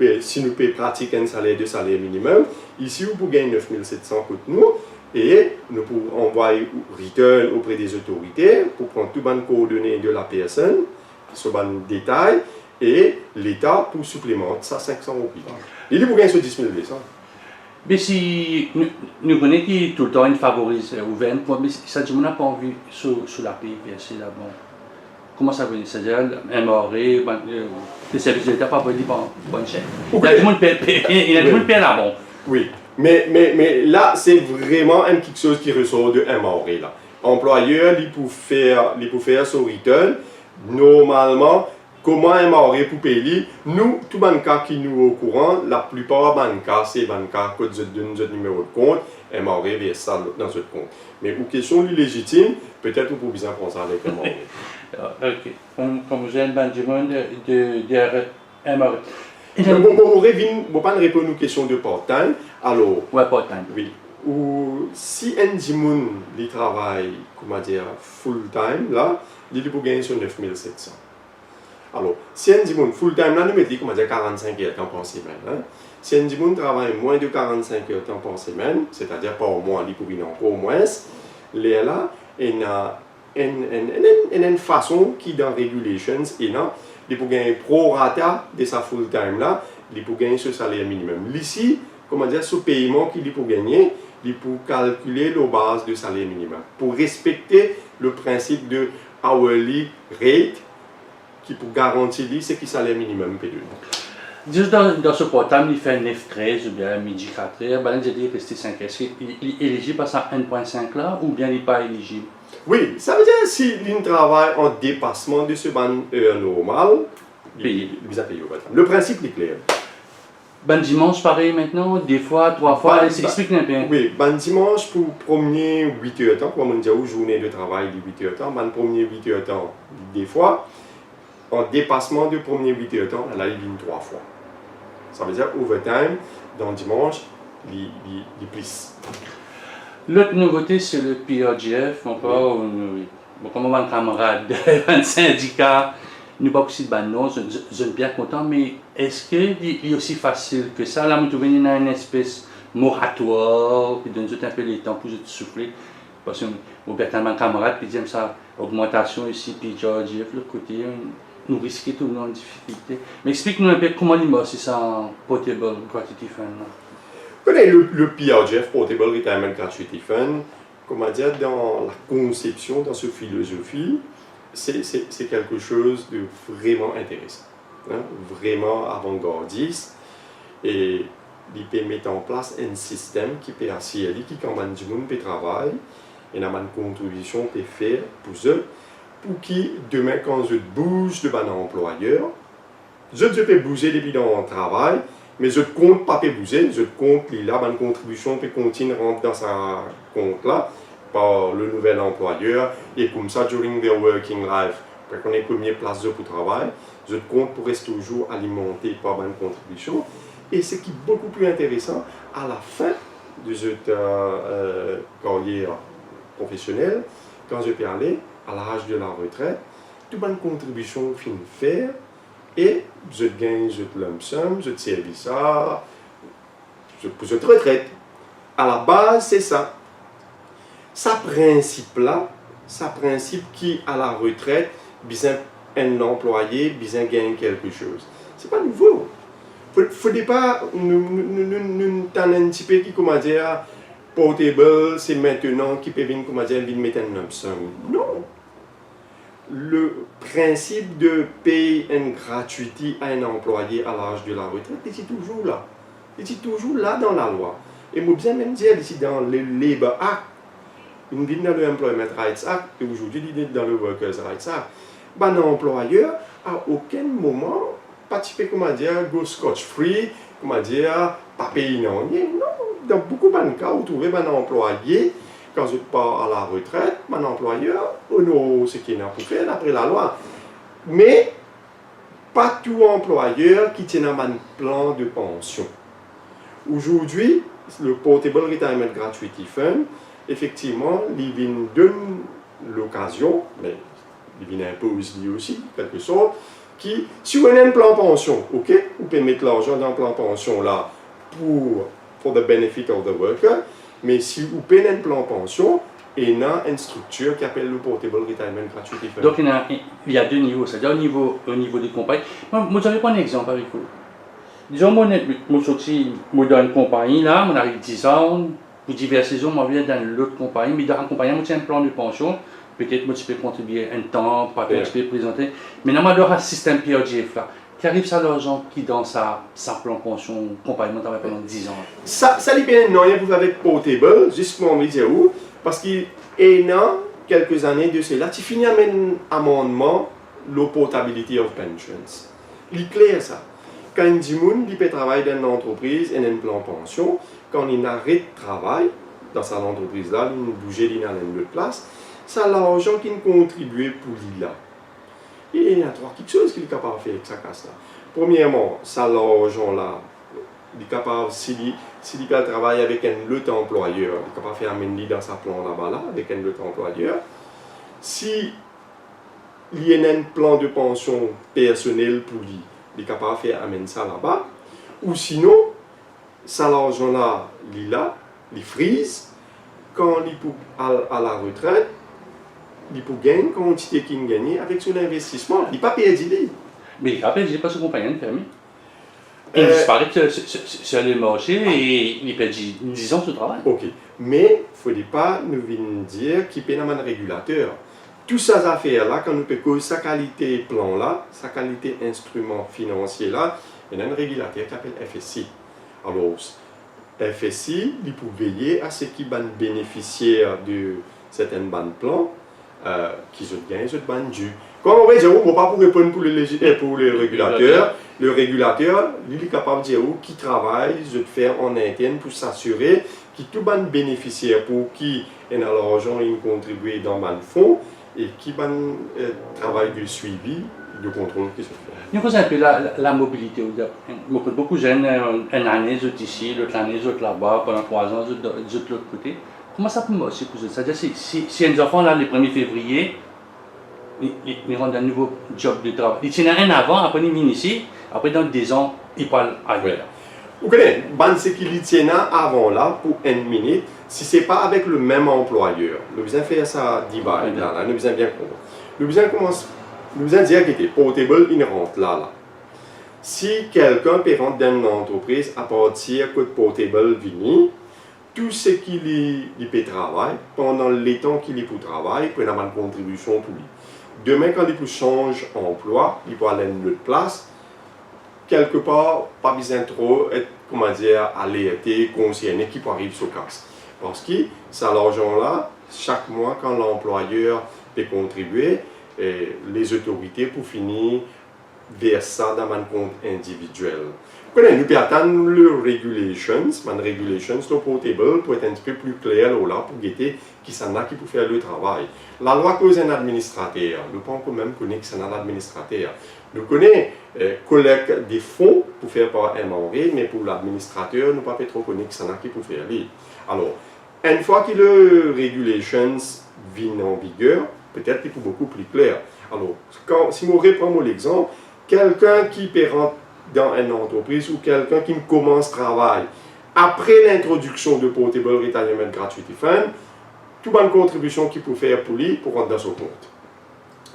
pratiquons un salaire minimum, ici, vous pouvez gagner 9700 contre nous, et nous pouvons envoyer return auprès des autorités pour prendre toutes les coordonnées de la personne, sur les détails, et l'État pour supplémenter ça 500 roupies. Il vous gagner sur 10 000 $. Mais si nous connaissons qui tout le temps il favorise ou 20 mais ça dit qu'on n'a pas envie sur la paix, c'est là bon. Comment ça veut dire? C'est-à-dire, un moré, les services de l'État pas payé bon chèque. Il y a du monde qui paie là bon. Oui, mais là, c'est vraiment quelque chose qui ressort de MRE là. Employeur, il peut faire son return. Normalement, comment MRE pour payer? Nous, tous les cas qui nous au courant, la plupart des cas, c'est les cas que nous donne notre numéro de compte, MRE verse ça dans notre compte. Mais pour question légitime, peut-être vous pouvez bien prendre ça avec MRE. Ok, comme vous avez un monde de MRE. Bon, ne pas répondre à une question de part-time. Alors, ouais, part-time. Oui. Ou si un dimoun il travaille, comment dire, full-time, là, il peut gagner sur 9700. Alors, si un dimoun full-time, là, nous mettons, comment dire, 45 heures par semaine. Hein? Si un dimoun travaille moins de 45 heures par semaine, c'est-à-dire pas au moins, il peut gagner encore au moins, là, il y a une façon qui, dans Regulations, il peut gagner pro rata de sa full-time là, il peut gagner ce salaire minimum. Ici, comment dire, ce paiement qu'il peut gagner, il peut calculer la base de salaire minimum pour respecter le principe de hourly rate qui peut garantir ce qui est salaire minimum peut donner. Juste dans ce portable, il fait 9-13 ou bien midi 4 heures, ben, il dit rester 5 heures. Est-ce qu'il est éligible à ça 1.5 là ou bien il n'est pas éligible? Oui, ça veut dire que s'il travaille en dépassement de ce ban normal, il va payer au portable. Le principe est clair. Ben dimanche pareil maintenant, des fois, 3 fois, explique-nous un peu. Oui, ben dimanche pour premier 8 heures temps, comme on dit, journée de travail de 8 heures temps, ben premier 8 heures temps, des fois, en dépassement de premier 8 heures temps, là il vient 3 fois. Ça veut dire overtime, dans dimanche, il plus. L'autre nouveauté, c'est le PRGF, encore, comme un camarade, un syndicat, nous pas aussi de non, je suis bien content, mais est-ce qu'il est aussi facile que ça? Là, nous venons à une espèce moratoire, qui donne un peu les temps pour souffler. Parce que nous avons un camarade qui dit ça, augmentation ici, PRGF, l'autre côté, nous risquons tout le monde en difficulté. Mais explique-nous un peu comment il m'a, c'est ça, Portable Gratuity Fund. Le PRGF, Portable Retirement Gratuity Fund, comment dire, dans la conception, dans cette philosophie, c'est quelque chose de vraiment intéressant, hein, vraiment avant-gardiste, et il peut mettre en place un système qui peut assurer qui quand même du monde peut travailler et une contribution peut faire pour eux, pour qui demain quand je bouge de mon employeur, je peux bouger depuis dans le travail, mais je ne compte pas bouger, je compte là, ma contribution peut continuer à rentrer dans sa compte là par le nouvel employeur, et comme ça, during their working life, Quand on est première place pour travail, je compte pour rester toujours alimenté par une contribution. Et ce qui est beaucoup plus intéressant, à la fin de cette carrière professionnelle, quand je peux aller à l'âge de la retraite, toute bonne contribution fin faire et je gagne, je lump sum, je servis ça, je retraite. À la base, c'est ça. Ce principe-là, ce principe qui, à la retraite, besoin un employé, besoin gagner quelque chose. C'est pas nouveau. Faut pas nous un petit peu qui, comment dire, portable, c'est maintenant qui peut venir, comment dire, venir mettre un lump sum. Non. Le principe de payer une gratuité à un employé à l'âge de la retraite est toujours là. Il est toujours là dans la loi. Et moi, bien même dire ici dans le Labour Act, il est dans le Employment Rights Act, et aujourd'hui il est dans le Workers Rights Act. Ben, l'employeur, à aucun moment, pas typé, comment dire, go scotch free, comment dire, pas payer non. Non, dans beaucoup de cas, vous trouvez un employé, quand je pars à la retraite, mon employeur, on ce qu'il a pour faire après la loi. Mais, pas tout employeur qui tient un plan de pension. Aujourd'hui, le Portable Retirement Gratuity Fund, effectivement, il donne l'occasion, mais il impose lui aussi, quelque sorte, qui, si vous avez un plan pension, ok, vous pouvez mettre l'argent dans le plan pension là pour the benefit of the worker, mais si vous payez un plan pension, il y a une structure qui s'appelle le Portable Retirement Gratuity Fund. Donc il y a deux niveaux, c'est-à-dire au niveau des compagnies. Moi, je vais prendre un exemple avec vous. Disons, moi, je suis dans une compagnie, là, on arrive 10 ans, pour diverses raisons, je viens dans l'autre compagnie, mais dans la compagnie, on tient un plan de pension, peut-être moi, tu peux contribuer un temps, pas tu peux présenter, mais normalement, il y a un système PRGF là, qui arrive à l'argent qui dans sa plan de pension, compagnie, on pendant 10 ans. Ça lui bien non, il y a avec Portable, justement, on me dit où, parce qu'il y a quelques années de cela, tu finis avec un amendement, le Portability of Pensions. Il est clair ça. Quand un monde peut travailler dans une entreprise et un plan pension, quand il arrête de travail dans cette entreprise-là, il bouge dans une autre place, c'est l'argent qui contribue pour lui là. Et il y a trois petites choses qu'il est capable de faire avec sa casse-là. Premièrement, ça l'argent-là, il est capable, s'il travaille avec un autre employeur, il est capable de faire amener dans sa plan là-bas là, avec un autre employeur. Si il y a un plan de pension personnel pour lui, il est capable de faire amener ça là-bas. Ou sinon, ça l'argent-là, il freeze, quand il est à la retraite, il peut gagner une quantité qu'il gagne avec son investissement. Il n'est pas perdu. Mais il rappelle, j'ai pas ce compagnon de permis. Il disparaît sur le marché et il perd 10 ans de travail. Ok, mais il ne faut pas nous venir dire qu'il paye un régulateur. Toutes ces affaires-là, quand nous payons sa qualité plan-là, sa qualité instrument financier-là, il y a un régulateur qui s'appelle FSI. Alors, FSI, il peut veiller à ce qui sont bénéficiaires de certains bandes plans qui se gagnent, se gagnent dû. Comme on va dire, on ne va pas répondre pour le régulateur. Le régulateur, lui, est capable de dire qui travaille, de faire en interne pour s'assurer que tout le monde bénéficiaire pour qui a l'argent il contribue dans le fonds et qui travaille de suivi, de contrôle qui se fait. Il y a un peu la mobilité. Beaucoup de jeunes, une année, ils sont ici, l'autre année, ils sont là-bas, pendant 3 ans, ils sont de l'autre côté. Comment ça peut marcher pour eux? C'est-à-dire, si un enfant, là, le 1er février, ils rentrent dans un nouveau job de travail. Ils tiennent rien avant, après ils viennent ici, après dans 10 ans, ils parlent ailleurs. Vous connaissez, ce qu'ils tiennent avant là, pour 1 minute, si ce n'est pas avec le même employeur, nous besoin faire ça divide là, nous besoin bien comprendre. Nous besoin commencer, nous besoin dire que Portable, il rentre là. Si quelqu'un peut rentrer dans une entreprise à partir que Portable vient, tout ce qu'il peut travailler, pendant le temps qu'il est pour travailler, il peut avoir une contribution pour lui. Demain, quand il peut changer d'emploi, il peut aller à une autre place, quelque part, pas besoin trop être, comment dire, alerté, concerné, qui peut arriver sur casse. Parce que ça, l'argent-là, chaque mois, quand l'employeur peut contribuer, les autorités, pour finir, verser ça dans un compte individuel. Nous pouvons attendre les regulations, le portable, pour être un petit peu plus clair là, pour guetter qui s'en a qui peut faire le travail. La loi cause un administrateur, nous ne pouvons pas même connaître qui s'en a l'administrateur. Nous connaissons collecte des fonds pour faire par MRE, mais pour l'administrateur, nous ne pouvons pas trop connaître qui s'en a qui peut faire lui. Alors, une fois que les regulations viennent en vigueur, peut-être qu'il est beaucoup plus clair. Alors, si on reprend l'exemple, quelqu'un qui peut rentrer dans une entreprise ou quelqu'un qui commence travail après l'introduction de Portable Retirement Gratuity Fund, toute bonne contribution qu'il peut faire pour lui pour rentrer dans son compte.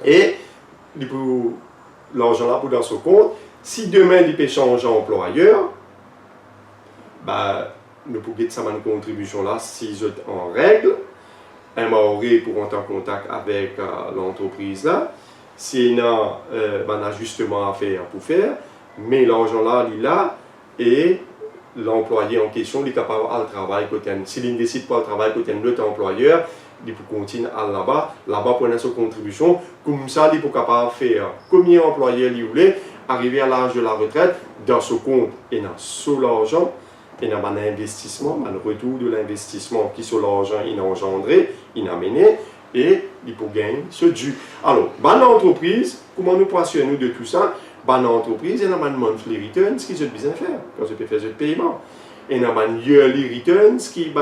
Et l'argent là pour dans son compte, si demain il peut changer d'employeur, nous pouvons get cette contribution là si c'est en règle, un maoré pour entrer en contact avec l'entreprise là, s'il y a un ajustement à faire pour faire, mais l'argent là, il est là et l'employé en question il est capable de travailler côté. S'il ne décide pas de travailler côté de l'autre employeur, il peut continuer à là-bas pour sa contribution. Comme ça, il peut capable de faire combien d'employés il voulait, arriver à l'âge de la retraite, dans ce compte et dans ce l'argent, et dans un investissement, un retour de l'investissement qui sur l'argent il a engendré, il a mené, et il peut gagner ce dû. Alors, dans l'entreprise, comment nous passionner de tout ça? Dans l'entreprise, il y a un monthly returns qui est besoin de faire, quand je peux faire ce paiement. Il y a un yearly returns qui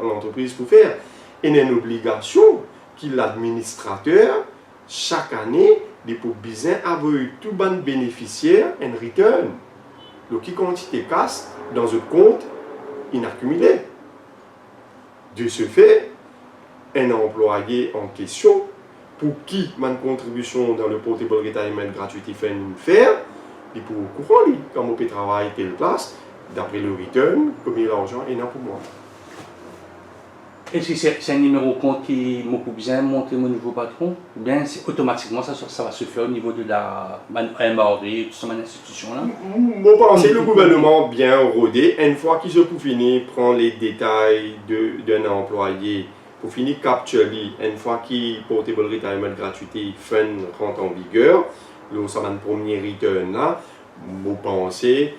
l'entreprise peut faire. Il y a une obligation que l'administrateur, chaque année, il peut besoin avoir tout bon bénéficiaire un return. Donc, qui quantité casse dans un compte inaccumulé. De ce fait, un employé en question, pour qui ma contribution dans le Portable Retirement Gratuity Fund faire, il peut au courant, quand on peut travailler telle place, d'après le return, combien d'argent est là pour moi. Est-ce que c'est un numéro compte qui m'a bien monter mon nouveau patron? Ou bien automatiquement ça va se faire au niveau de la MRE, toute cette institution-là? Je pense que le gouvernement bien rodé, une fois qu'il se peut finir, prend les détails d'un employé, pour finir capturer, une fois que Portable Retirement Gratuity Fund rentre en vigueur, là, ça va un premier return là, vous pensez,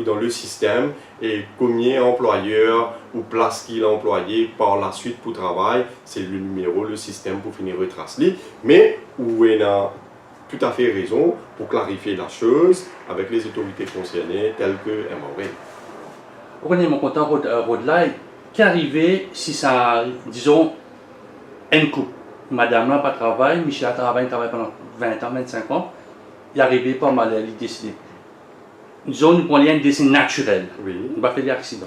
dans le système, et combien d'employeurs ou place qu'il a employé par la suite pour travail, c'est le numéro, le système pour finir retracer. Mais où il a tout à fait raison pour clarifier la chose avec les autorités concernées telles que MRE. On est mon content, Rodley, qui arrivait si ça, disons, un couple. Madame n'a pas de travail, Michel a travaillé pendant 20 ans, 25 ans, il arrivait pas mal à décider. Disons, nous prenons un décès naturel. Oui. On va faire des accidents.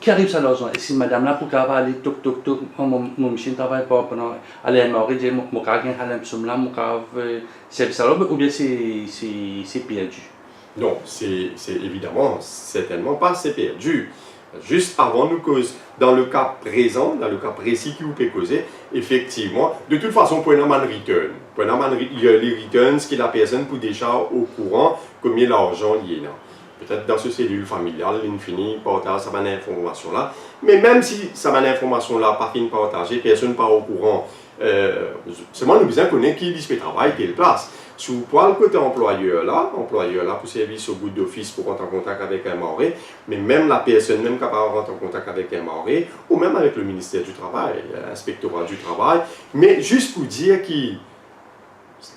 Qui arrive ça l'argent? Et si madame là, pour qu'elle va aller, toc, toc, toc, mon Michel ne travaille pas pendant, elle est morte, dire, mon caractère, elle est là, mon caractère, c'est ça, ou bien c'est perdu? Non, c'est évidemment, certainement pas, c'est perdu. Juste avant nous cause, dans le cas présent, dans le cas précis qui vous peut causer, effectivement, de toute façon, pour un return, il y a les returns que la personne peut déjà au courant combien l'argent il est là. Peut-être dans ce cellule familiale, il finit partage cette information-là. Mais même si cette information-là pas fini partagée, personne n'est pas au courant. Seulement, nous besoin connaître qui dit travail, quelle place. Sous le côté employeur là pour service au bout d'office pour rentrer en contact avec un MRE, mais même la personne même capable de rentrer en contact avec un MRE, ou même avec le ministère du Travail, l'inspectorat du Travail, mais juste pour dire que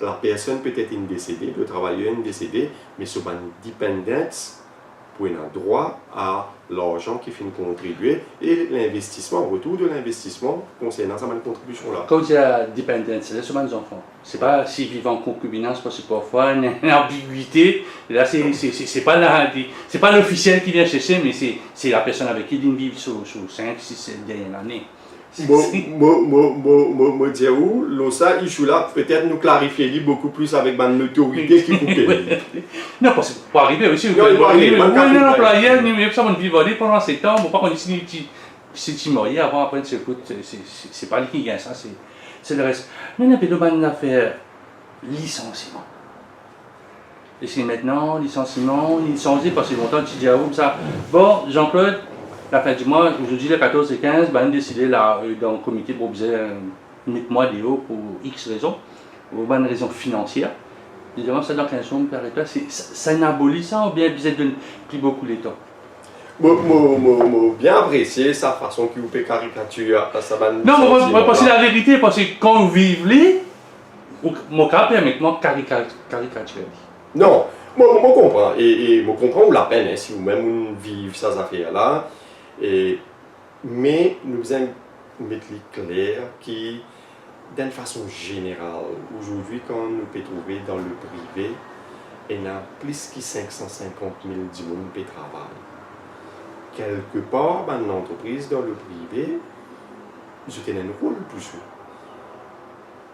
la personne peut être une décédée, le travailleur est décédé, mais ce ban dependence pour un droit à l'argent qui finit contribuer et l'investissement, retour de l'investissement concernant sa contribution-là. Quand il y a dépendance, c'est seulement les enfants. C'est pas s'ils vivent en concubinage, parce que parfois une ambiguïté. Là, c'est pas l'officiel qui vient chercher, mais c'est la personne avec qui ils vivent sur 5, 6, 7 dernières années. Moi dire où, l'OSA, il là, peut-être nous clarifier beaucoup plus avec une autorité qui coupe. Non, parce que pour arriver aussi, vous pouvez arriver, vous voyez un employé, mais ça, on vit pendant 7 ans, on ne peut pas qu'on décide si tu morier avant, après, c'est pas lui qui gagne ça, c'est le reste. Nous, on a une affaire licenciement. Et c'est maintenant, licencié parce que longtemps, tu dis à vous, ça. Bon, Jean-Claude, la fin du mois, aujourd'hui le 14 et 15, on a décidé là, dans le comité pour mettre moi des hauts pour X raisons, pour une raison financière. Évidemment, ça dans 15 jours, toi, ça n'abolit ça ou bien vous êtes pris beaucoup de temps? Bien apprécié sa façon qui vous fait caricature ça va. Non, moi, parce que la vérité, parce que quand vous vivez, mon cas permet de caricaturer. Non, moi comprends et moi comprends la peine si vous-même vivez ces affaires-là. Mais nous devons mettre clair qui, d'une façon générale, aujourd'hui, quand nous pouvons trouver dans le privé, il y a plus de 550 000 personnes qui travaillent. Quelque part, dans l'entreprise, dans le privé, je tenais un rôle plus haut.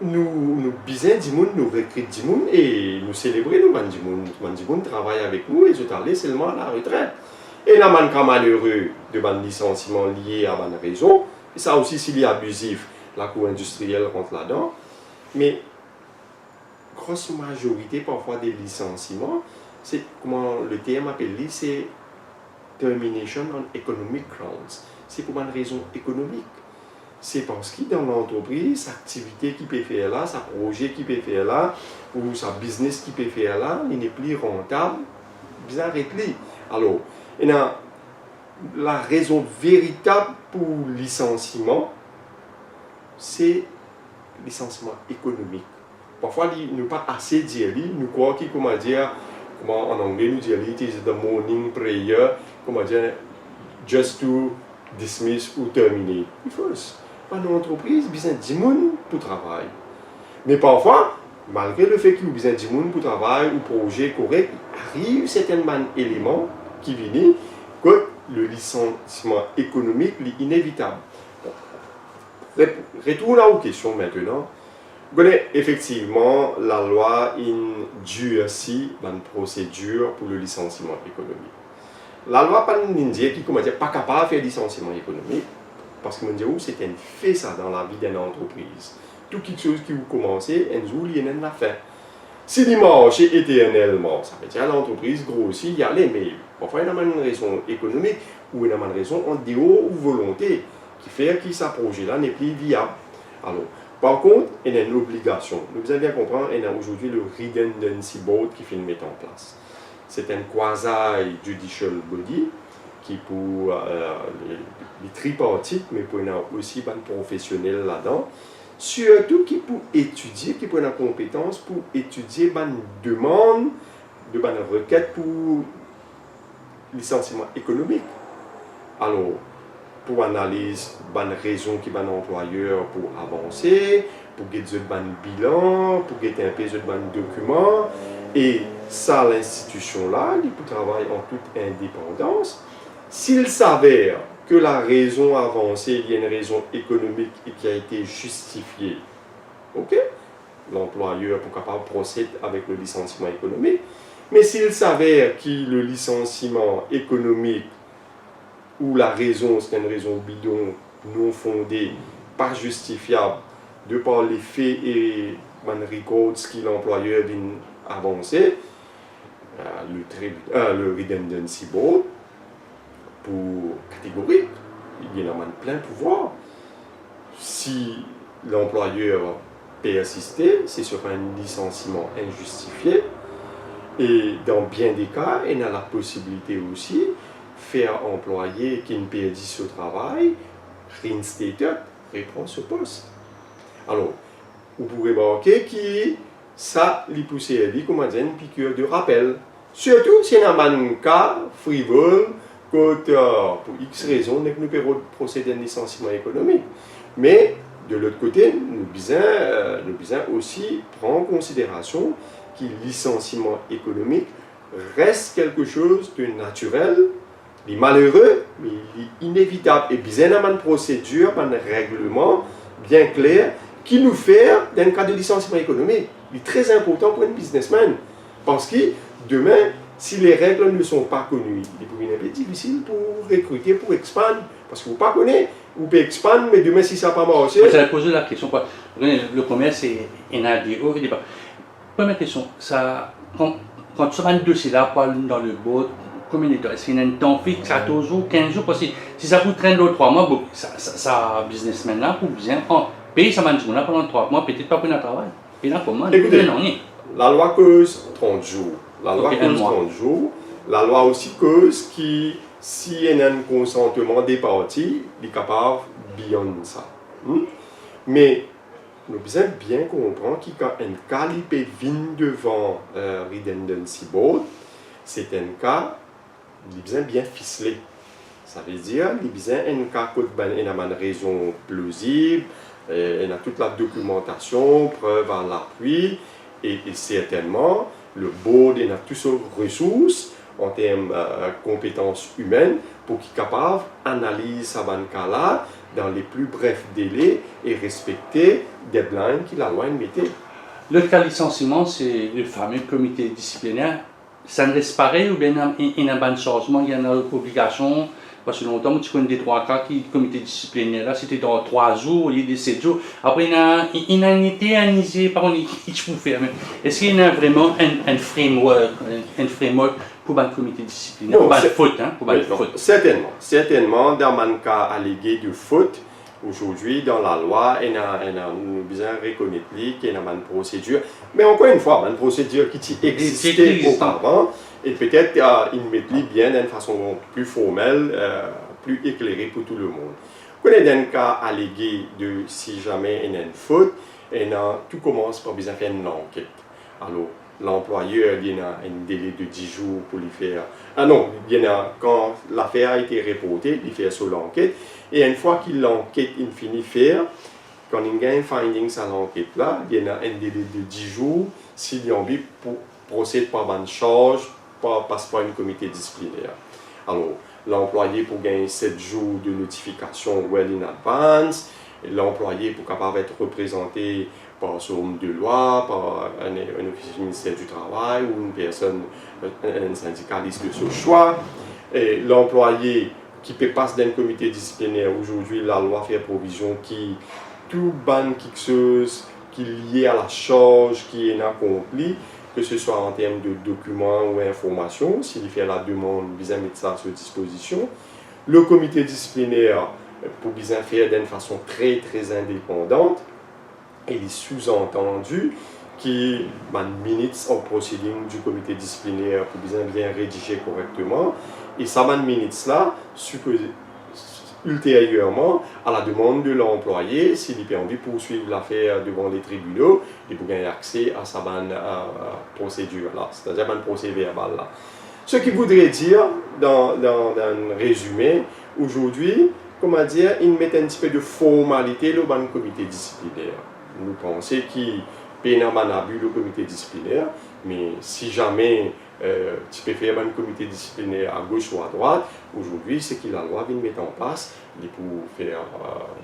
Nous bisons du monde, nous recrutons du monde et nous célébrons nous du monde travaille avec nous et je t'allais seulement à la retraite. Et dans le cas malheureux de licenciement lié à une raison, et ça aussi s'il est abusif, la cour industrielle rentre là-dedans. Mais grosse majorité parfois des licenciements, c'est comment le terme appelé, c'est termination on economic grounds. C'est pour une raison économique. C'est parce que dans l'entreprise, sa activité qui peut faire là, sa projet qui peut faire là, ou sa business qui peut faire là, il n'est plus rentable, vous arrêtez. Alors, la raison véritable pour le licenciement, c'est le licenciement économique. Parfois, nous ne pas assez dire, nous croyons comment en anglais nous dire, it is the morning prayer, comment dire, just to dismiss ou terminer. First, dans l'entreprise, il y a besoin de monde pour travailler. Mais parfois, malgré le fait qu'il y a besoin de monde pour travailler ou projet correct, il arrive certains éléments qui viennent que le licenciement économique est inévitable. Retournons aux questions maintenant. Effectivement, la loi durcit une procédure pour le licenciement économique. La loi pas dit qui pas capable de faire licenciement économique parce que c'est un fait ça dans la vie d'une entreprise. Tout quelque chose qui vous commencez, un jour il y a une affaire. Si il marche éternellement, ça veut dire que l'entreprise grossit, il y a les mais parfois il y a une raison économique ou il y a une raison en dehors ou volonté qui fait que ce projet-là n'est plus viable. Alors, par contre, il y a une obligation. Vous allez bien comprendre, il y a aujourd'hui le Redundancy Board qui fait mettre en place. C'est un quasi-judicial body qui pour les tripartites, mais pour aussi des professionnels là-dedans, surtout qui pour étudier, qui pour une compétence pour étudier une demande, de une requête pour licenciement économique. Alors, pour analyser les raisons qui un employeur pour avancer, pour get un bilan, pour get un peu de documents. Et ça, l'institution-là, il peut travailler en toute indépendance. S'il s'avère que la raison avancée, il y a une raison économique et qui a été justifiée, ok, l'employeur est capable de procéder avec le licenciement économique. Mais s'il s'avère que le licenciement économique ou la raison, c'est une raison bidon, non fondée, pas justifiable, de par les faits et les records que l'employeur vient avancer, le Redundancy Board, pour catégorique, il y a plein pouvoir. Si l'employeur persiste, c'est sur un licenciement injustifié. Et dans bien des cas, il y a la possibilité aussi faire employé qui ne perdit ce travail, reinstated, reprend ce poste. Alors, vous pourrez marquer que ça lui pousse à vie comme une piqûre de rappel. Surtout si on a un cas frivole, que pour X raisons, nous pouvons procéder à un licenciement économique. Mais de l'autre côté, nous devons aussi prendre en considération que le licenciement économique reste quelque chose de naturel, de malheureux, mais inévitable. Et bien, il y a une procédure, un règlement bien clair qui nous fait, dans le cas de licenciement économique, il est très important pour un businessman. Parce que demain, si les règles ne sont pas connues, il est un peu difficile pour recruter, pour expandre. Parce que vous ne pas connaissez, vous pouvez expandre, mais demain, si ça n'a pas marché. Ça a posé la question. Le commerce, c'est NADO. Première question, quand tu as un dossier là, dans le board, combien de temps? Est-ce qu'il y a un temps fixe, 14 jours, 15 jours? Parce que si ça vous traîne dans 3 mois, ça businessman là, pour bien payer ça pendant 3 mois, peut-être pas pour un travail. Et là, comment? Écoutez, la loi cause 30 jours. La loi Ok, cause 30 jours. La loi aussi cause qui, si il y a un consentement des parties, il est capable de beyond ça. Mais nous devons bien comprendre que quand un cas peut venir devant Redundancy Board, c'est un cas qui est bien ficelé. Ça veut dire qu'il y a un cas qui a une raison plausible, il y a toute la documentation, preuve à l'appui, et certainement le board a toutes ses ressources en termes de compétences humaines pour qu'il soit capable d'analyser ce cas-là dans les plus brefs délais et respecter les deadlines que la loi mettait. Le cas de licenciement, c'est le fameux comité disciplinaire. Ça ne reste pareil ou bien il y a un changement, il y a une obligation? Parce que longtemps, tu connais des 3 cas qui le comité disciplinaire, là, c'était dans 3 jours, il y a des 7 jours. Après, il y a été analysé par une équipe pour faire. Est-ce qu'il y a vraiment un framework pour le comité disciplinaire? Pour la faute, hein? Pour la faute. Certainement, dans un cas allégué de faute, aujourd'hui, dans la loi, il y a besoin de reconnaître qu'il y a une procédure. Mais encore une fois, une procédure qui existait auparavant, et peut-être il met bien d'une façon plus formelle, plus éclairée pour tout le monde. Quand il y a un cas allégué de si jamais il y a une faute, tout commence par besoin de faire une enquête. Alors, l'employeur il a un délai de 10 jours pour lui faire. Quand l'affaire a été reportée, il fait sur l'enquête. Et une fois qu'il l'enquête, il finit faire, quand il y a un findings à l'enquête là, il y a un délai de 10 jours s'il y a envie pour procéder par une charge, passe par un comité disciplinaire. Alors, l'employé pour gagner 7 jours de notification well in advance, l'employé pour capable être représenté par son homme de loi, par un officier du ministère du Travail ou une personne, un syndicaliste de ce choix. Et l'employé qui peut passer d'un comité disciplinaire, aujourd'hui la loi fait provision qui tout ban quelque chose qui est lié à la charge qui est accomplie, que ce soit en termes de documents ou informations, s'il fait la demande, bien mettre ça à sa disposition. Le comité disciplinaire, pour bien faire d'une façon très indépendante, il est sous-entendu que les minutes en proceeding du comité disciplinaire pour bien rédiger correctement. Et ça, les minutes là, ultérieurement, à la demande de l'employé, s'il a envie de poursuivre l'affaire devant les tribunaux, il peut gagner accès à sa procédure là, c'est-à-dire un procès verbal là. Ce qui voudrait dire, dans un résumé, aujourd'hui, comment dire, il met un petit peu de formalité le comité disciplinaire. Nous pensons qu'il peut y avoir un abus le comité disciplinaire, mais si jamais tu peux faire un comité disciplinaire à gauche ou à droite, aujourd'hui, c'est que la loi vient mettre en place pour faire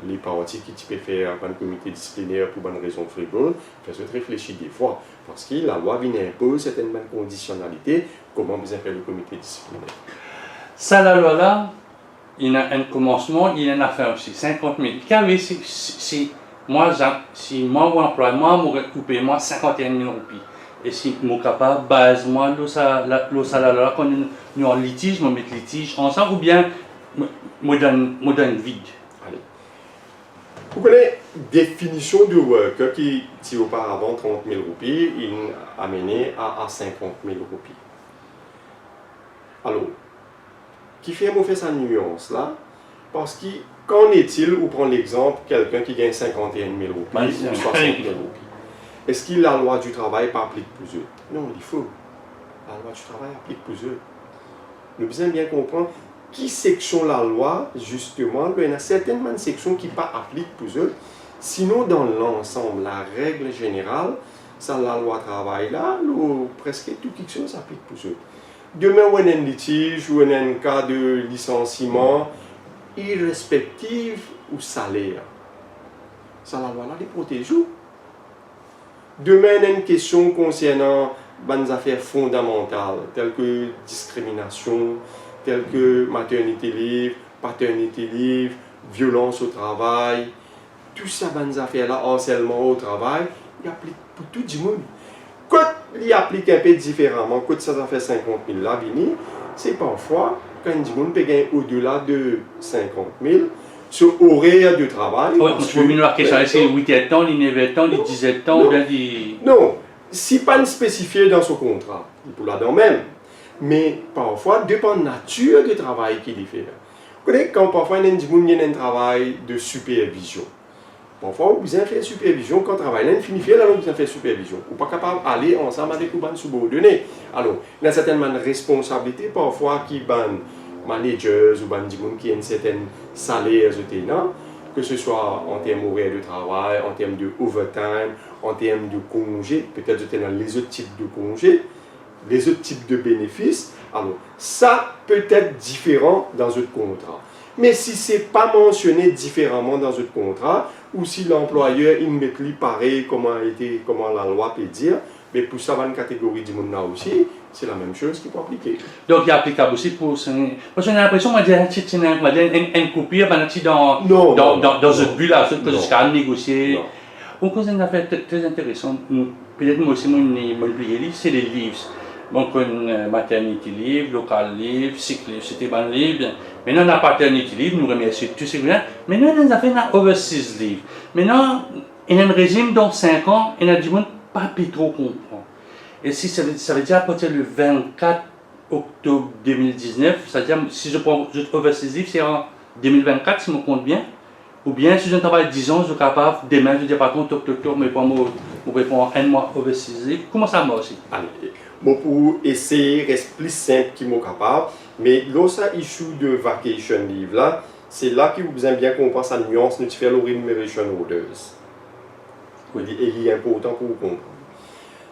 les parties qui peuvent faire un comité disciplinaire pour une raison frivole, faire se réfléchir des fois, parce que la loi vient imposer certaines conditionnalités, comment vous faire le comité disciplinaire. Ça, la loi là, il y a un commencement, il y a une affaire aussi, 50 000. Si moi, mon employeur, moi, je coupé moi 51 000 roupies. Et si je suis capable, base moi, le salaire, quand nous sommes en litige, je mets litige ensemble, ou bien je donne vide. Allez. Vous connaissez la définition de worker qui, si auparavant 30 000 roupies, il a amené à 50 000 roupies. Alors, qui fait sa nuance là? Parce que, qu'en est-il, ou prendre l'exemple, quelqu'un qui gagne 51 000 roupies ou 60 000 roupies? Est-ce que la loi du travail applique plus eux? Non, il faut. La loi du travail applique plus eux. Nous devons bien comprendre qui section la loi, justement. Il y a certainement une section qui ne applique plus eux. Sinon, dans l'ensemble, la règle générale, c'est la loi du travail là, presque tout quelque chose applique plus eux. Demain, on a un litige ou on a un cas de licenciement, irrespectif ou salaire. Ça, la loi là, les protège. Demain, il y a une question concernant des affaires fondamentales, telles que discrimination, telles que maternité libre, paternité libre, violence au travail. Tout ça, des affaires-là, harcèlement au travail, il applique pour tout le monde. Quand il applique un peu différemment, quand ça fait 50 000 là, c'est parfois, quand il monde peut gagner au-delà de 50 000, sur horaire de travail. Oui, je peux venir la question, est-ce que 8 ans, 9 ans, 10 ans, non, si pas spécifié dans ce contrat, il peut la même. Mais parfois, dépend de la nature du travail qui est différent. Vous connaissez, quand parfois il y a un travail de supervision. Parfois, vous avez fait supervision, quand le travail est fini, alors vous avez fait supervision. Vous n'êtes pas capable d'aller ensemble avec les subordonnés. Alors, il y a certainement une responsabilité parfois qui sont managers ou des gens qui ont un certain salaire, que ce soit en termes horaires de travail, en termes de overtime, en termes de congés, peut-être dans les autres types de congés, les autres types de bénéfices. Alors, ça peut être différent dans un contrat. Mais si ce n'est pas mentionné différemment dans un contrat, ou si l'employeur il met pareil comment la loi peut dire, mais pour ça, une catégorie de monde là aussi, c'est la même chose qui peut appliquer. Donc, il est applicable aussi pour... Parce que j'ai l'impression que c'est une copie dans ce but-là, que jusqu'à négocier. Donc, c'est une affaire très intéressante. Peut-être moi aussi, c'est les livres. Donc, une maternité libre, local libre, cycle libre, c'était bon libre. Maintenant, la paternité libre, nous remercions tous ces gens. Maintenant, nous avons un overseas libre. Maintenant, il y a un régime dans 5 ans, et il y a du monde pas trop comprendre. Et si ça veut dire à partir du 24 octobre 2019, c'est-à-dire si je prends juste overseas libre, c'est en 2024, si je me compte bien. Ou bien si je travaille 10 ans, je suis capable, demain, je dis par contre, octobre, mais pas moi, je réponds un mois overseas libre. Comment ça marche aussi? Bon, pour essayer reste plus simple qu'il est capable, mais lorsque issue de vacation leave là, c'est là que vous avez bien comprendre sa nuance, nous faire le remuneration orders. Oui. Et il est important pour vous comprendre.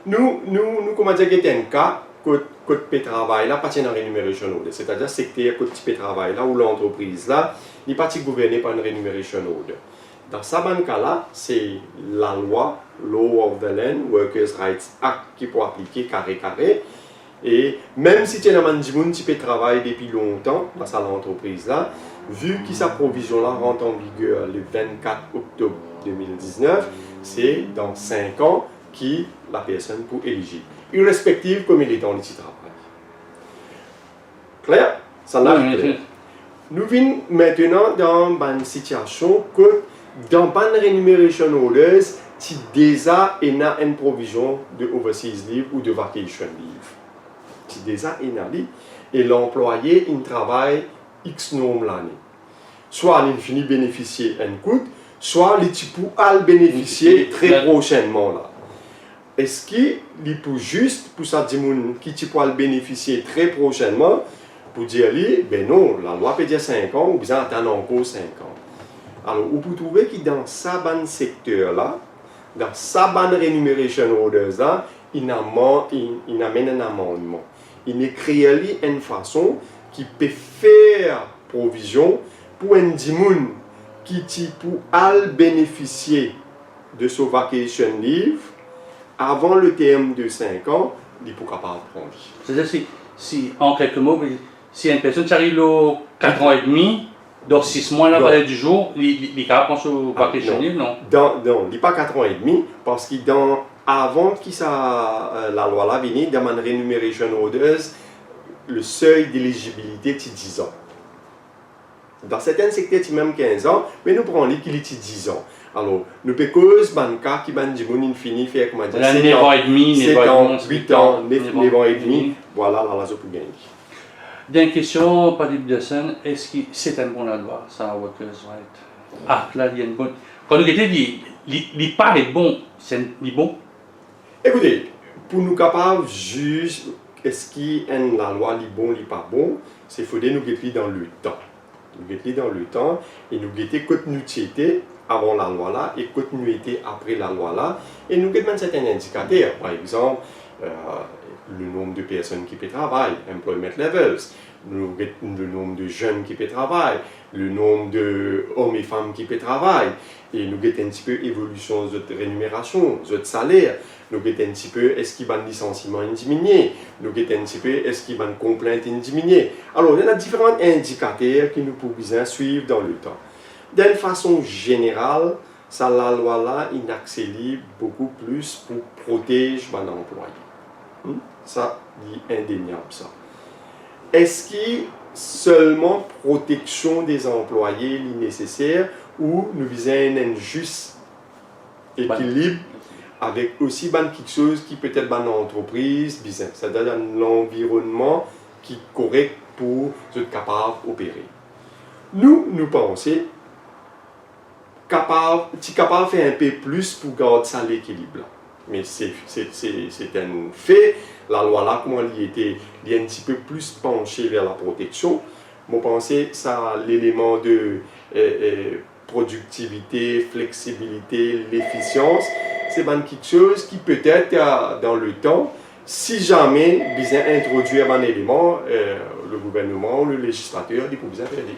Nous comment dire qu'il y a un cas que le travail là, pas dans remuneration order, c'est-à-dire secteur que le travail là ou l'entreprise là, il n'est pas gouverné par une remuneration order. Dans ce cas-là, c'est la loi, Law of the Land, Workers' Rights Act, qui peut appliquer carré. Et même si tu es un monde qui peut travailler depuis longtemps dans cette entreprise-là, vu que sa provision-là rentre en vigueur le 24 octobre 2019, c'est dans 5 ans que la personne peut éligible. Irrespective comme il est dans le travail. Clair? Ça n'a pas clair. Nous venons maintenant dans une situation que dans le remuneration orders, tu déjà une provision de overseas leave ou de vacation leave. Tu déjà et l'employé il travaille X nombre l'année. Soit il finit bénéficier un coût, soit il peut bénéficier très prochainement là. Est-ce qu'il peut juste pour ça dire qui peut bénéficier très prochainement pour dire ben non, la loi peut dire 5 ans ou bien attendre encore 5 ans. Alors, vous pouvez trouver que dans ce secteur-là, dans sa remuneration orders là, il amène un amendement. Il écrit une façon qui peut faire provision pour un dimoun qui peut bénéficier de ce vacation leave avant le terme de 5 ans, il peut capable prendre. C'est-à-dire si en quelques mots, si une personne qui arrive aux 4 ans et demi, dans 6 mois, la valeur du jour, il est capable de prendre ce vacation leave, non? Non, il n'est pas 4 ans et demi, parce que avant que la loi là vienne, dans une remuneration orders, le seuil d'éligibilité est 10 ans. Dans certains secteurs, c'est même 15 ans, mais nous prenons qu'il est 10 ans. Alors, nous pouvons cause un cas qui est fini, faire comment dire, 7 ans et demi, 7 ans, 8 ans, 9 ans et demi, voilà, la raison pour gagner. Dernière question, pas d'obligation, est-ce que c'est une bonne loi, ça, Workers' Right? Ah, là, il y a une bonne. Quand nous dit, il paraît bon, c'est bon? Écoutez, pour nous capables juste, est-ce que la loi est bon, n'est pas bon, c'est faut nous guetter dans le temps. Nous guetter dans le temps et nous guetter que nous étions avant la loi là et que nous étions après la loi là et nous guetter certains indicateurs, par exemple le nombre de personnes qui peuvent travailler, employment levels, le nombre de jeunes qui peuvent travailler, le nombre d'hommes et femmes qui peuvent travailler, et nous guettons un petit peu l'évolution de notre rémunération, de notre salaire, nous guettons un petit peu est-ce qu'il y a un licenciement diminué, nous guettons un petit peu est-ce qu'il y a une complainte diminuée. Alors, il y a différents indicateurs que nous pouvons suivre dans le temps. D'une façon générale, ça, la loi là, il accélère beaucoup plus pour protéger l'employé. Ça, c'est indéniable ça. Est-ce que seulement protection des employés est nécessaire ou nous visons un juste équilibre avec aussi quelque chose qui peut être dans l'entreprise, business, c'est-à-dire l'environnement qui est correct pour être capable d'opérer. Nous pensons capable de faire un peu plus pour garder ça l'équilibre. Mais c'est un fait. La loi là, comment il était un petit peu plus penché vers la protection. Je pense que ça l'élément de productivité, flexibilité, l'efficience, c'est quelque chose qui peut-être dans le temps, si jamais besoin introduire un élément, le gouvernement, le législateur, il peut besoin faire des.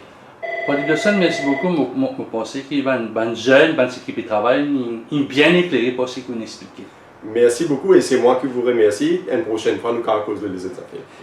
Pour les personnes, merci beaucoup. Je pense qu'il y a une jeune, une équipe de travail, bien éclairée pour ce qu'on explique. Merci beaucoup et c'est moi qui vous remercie. Une prochaine fois, nous allons cause de les affaires.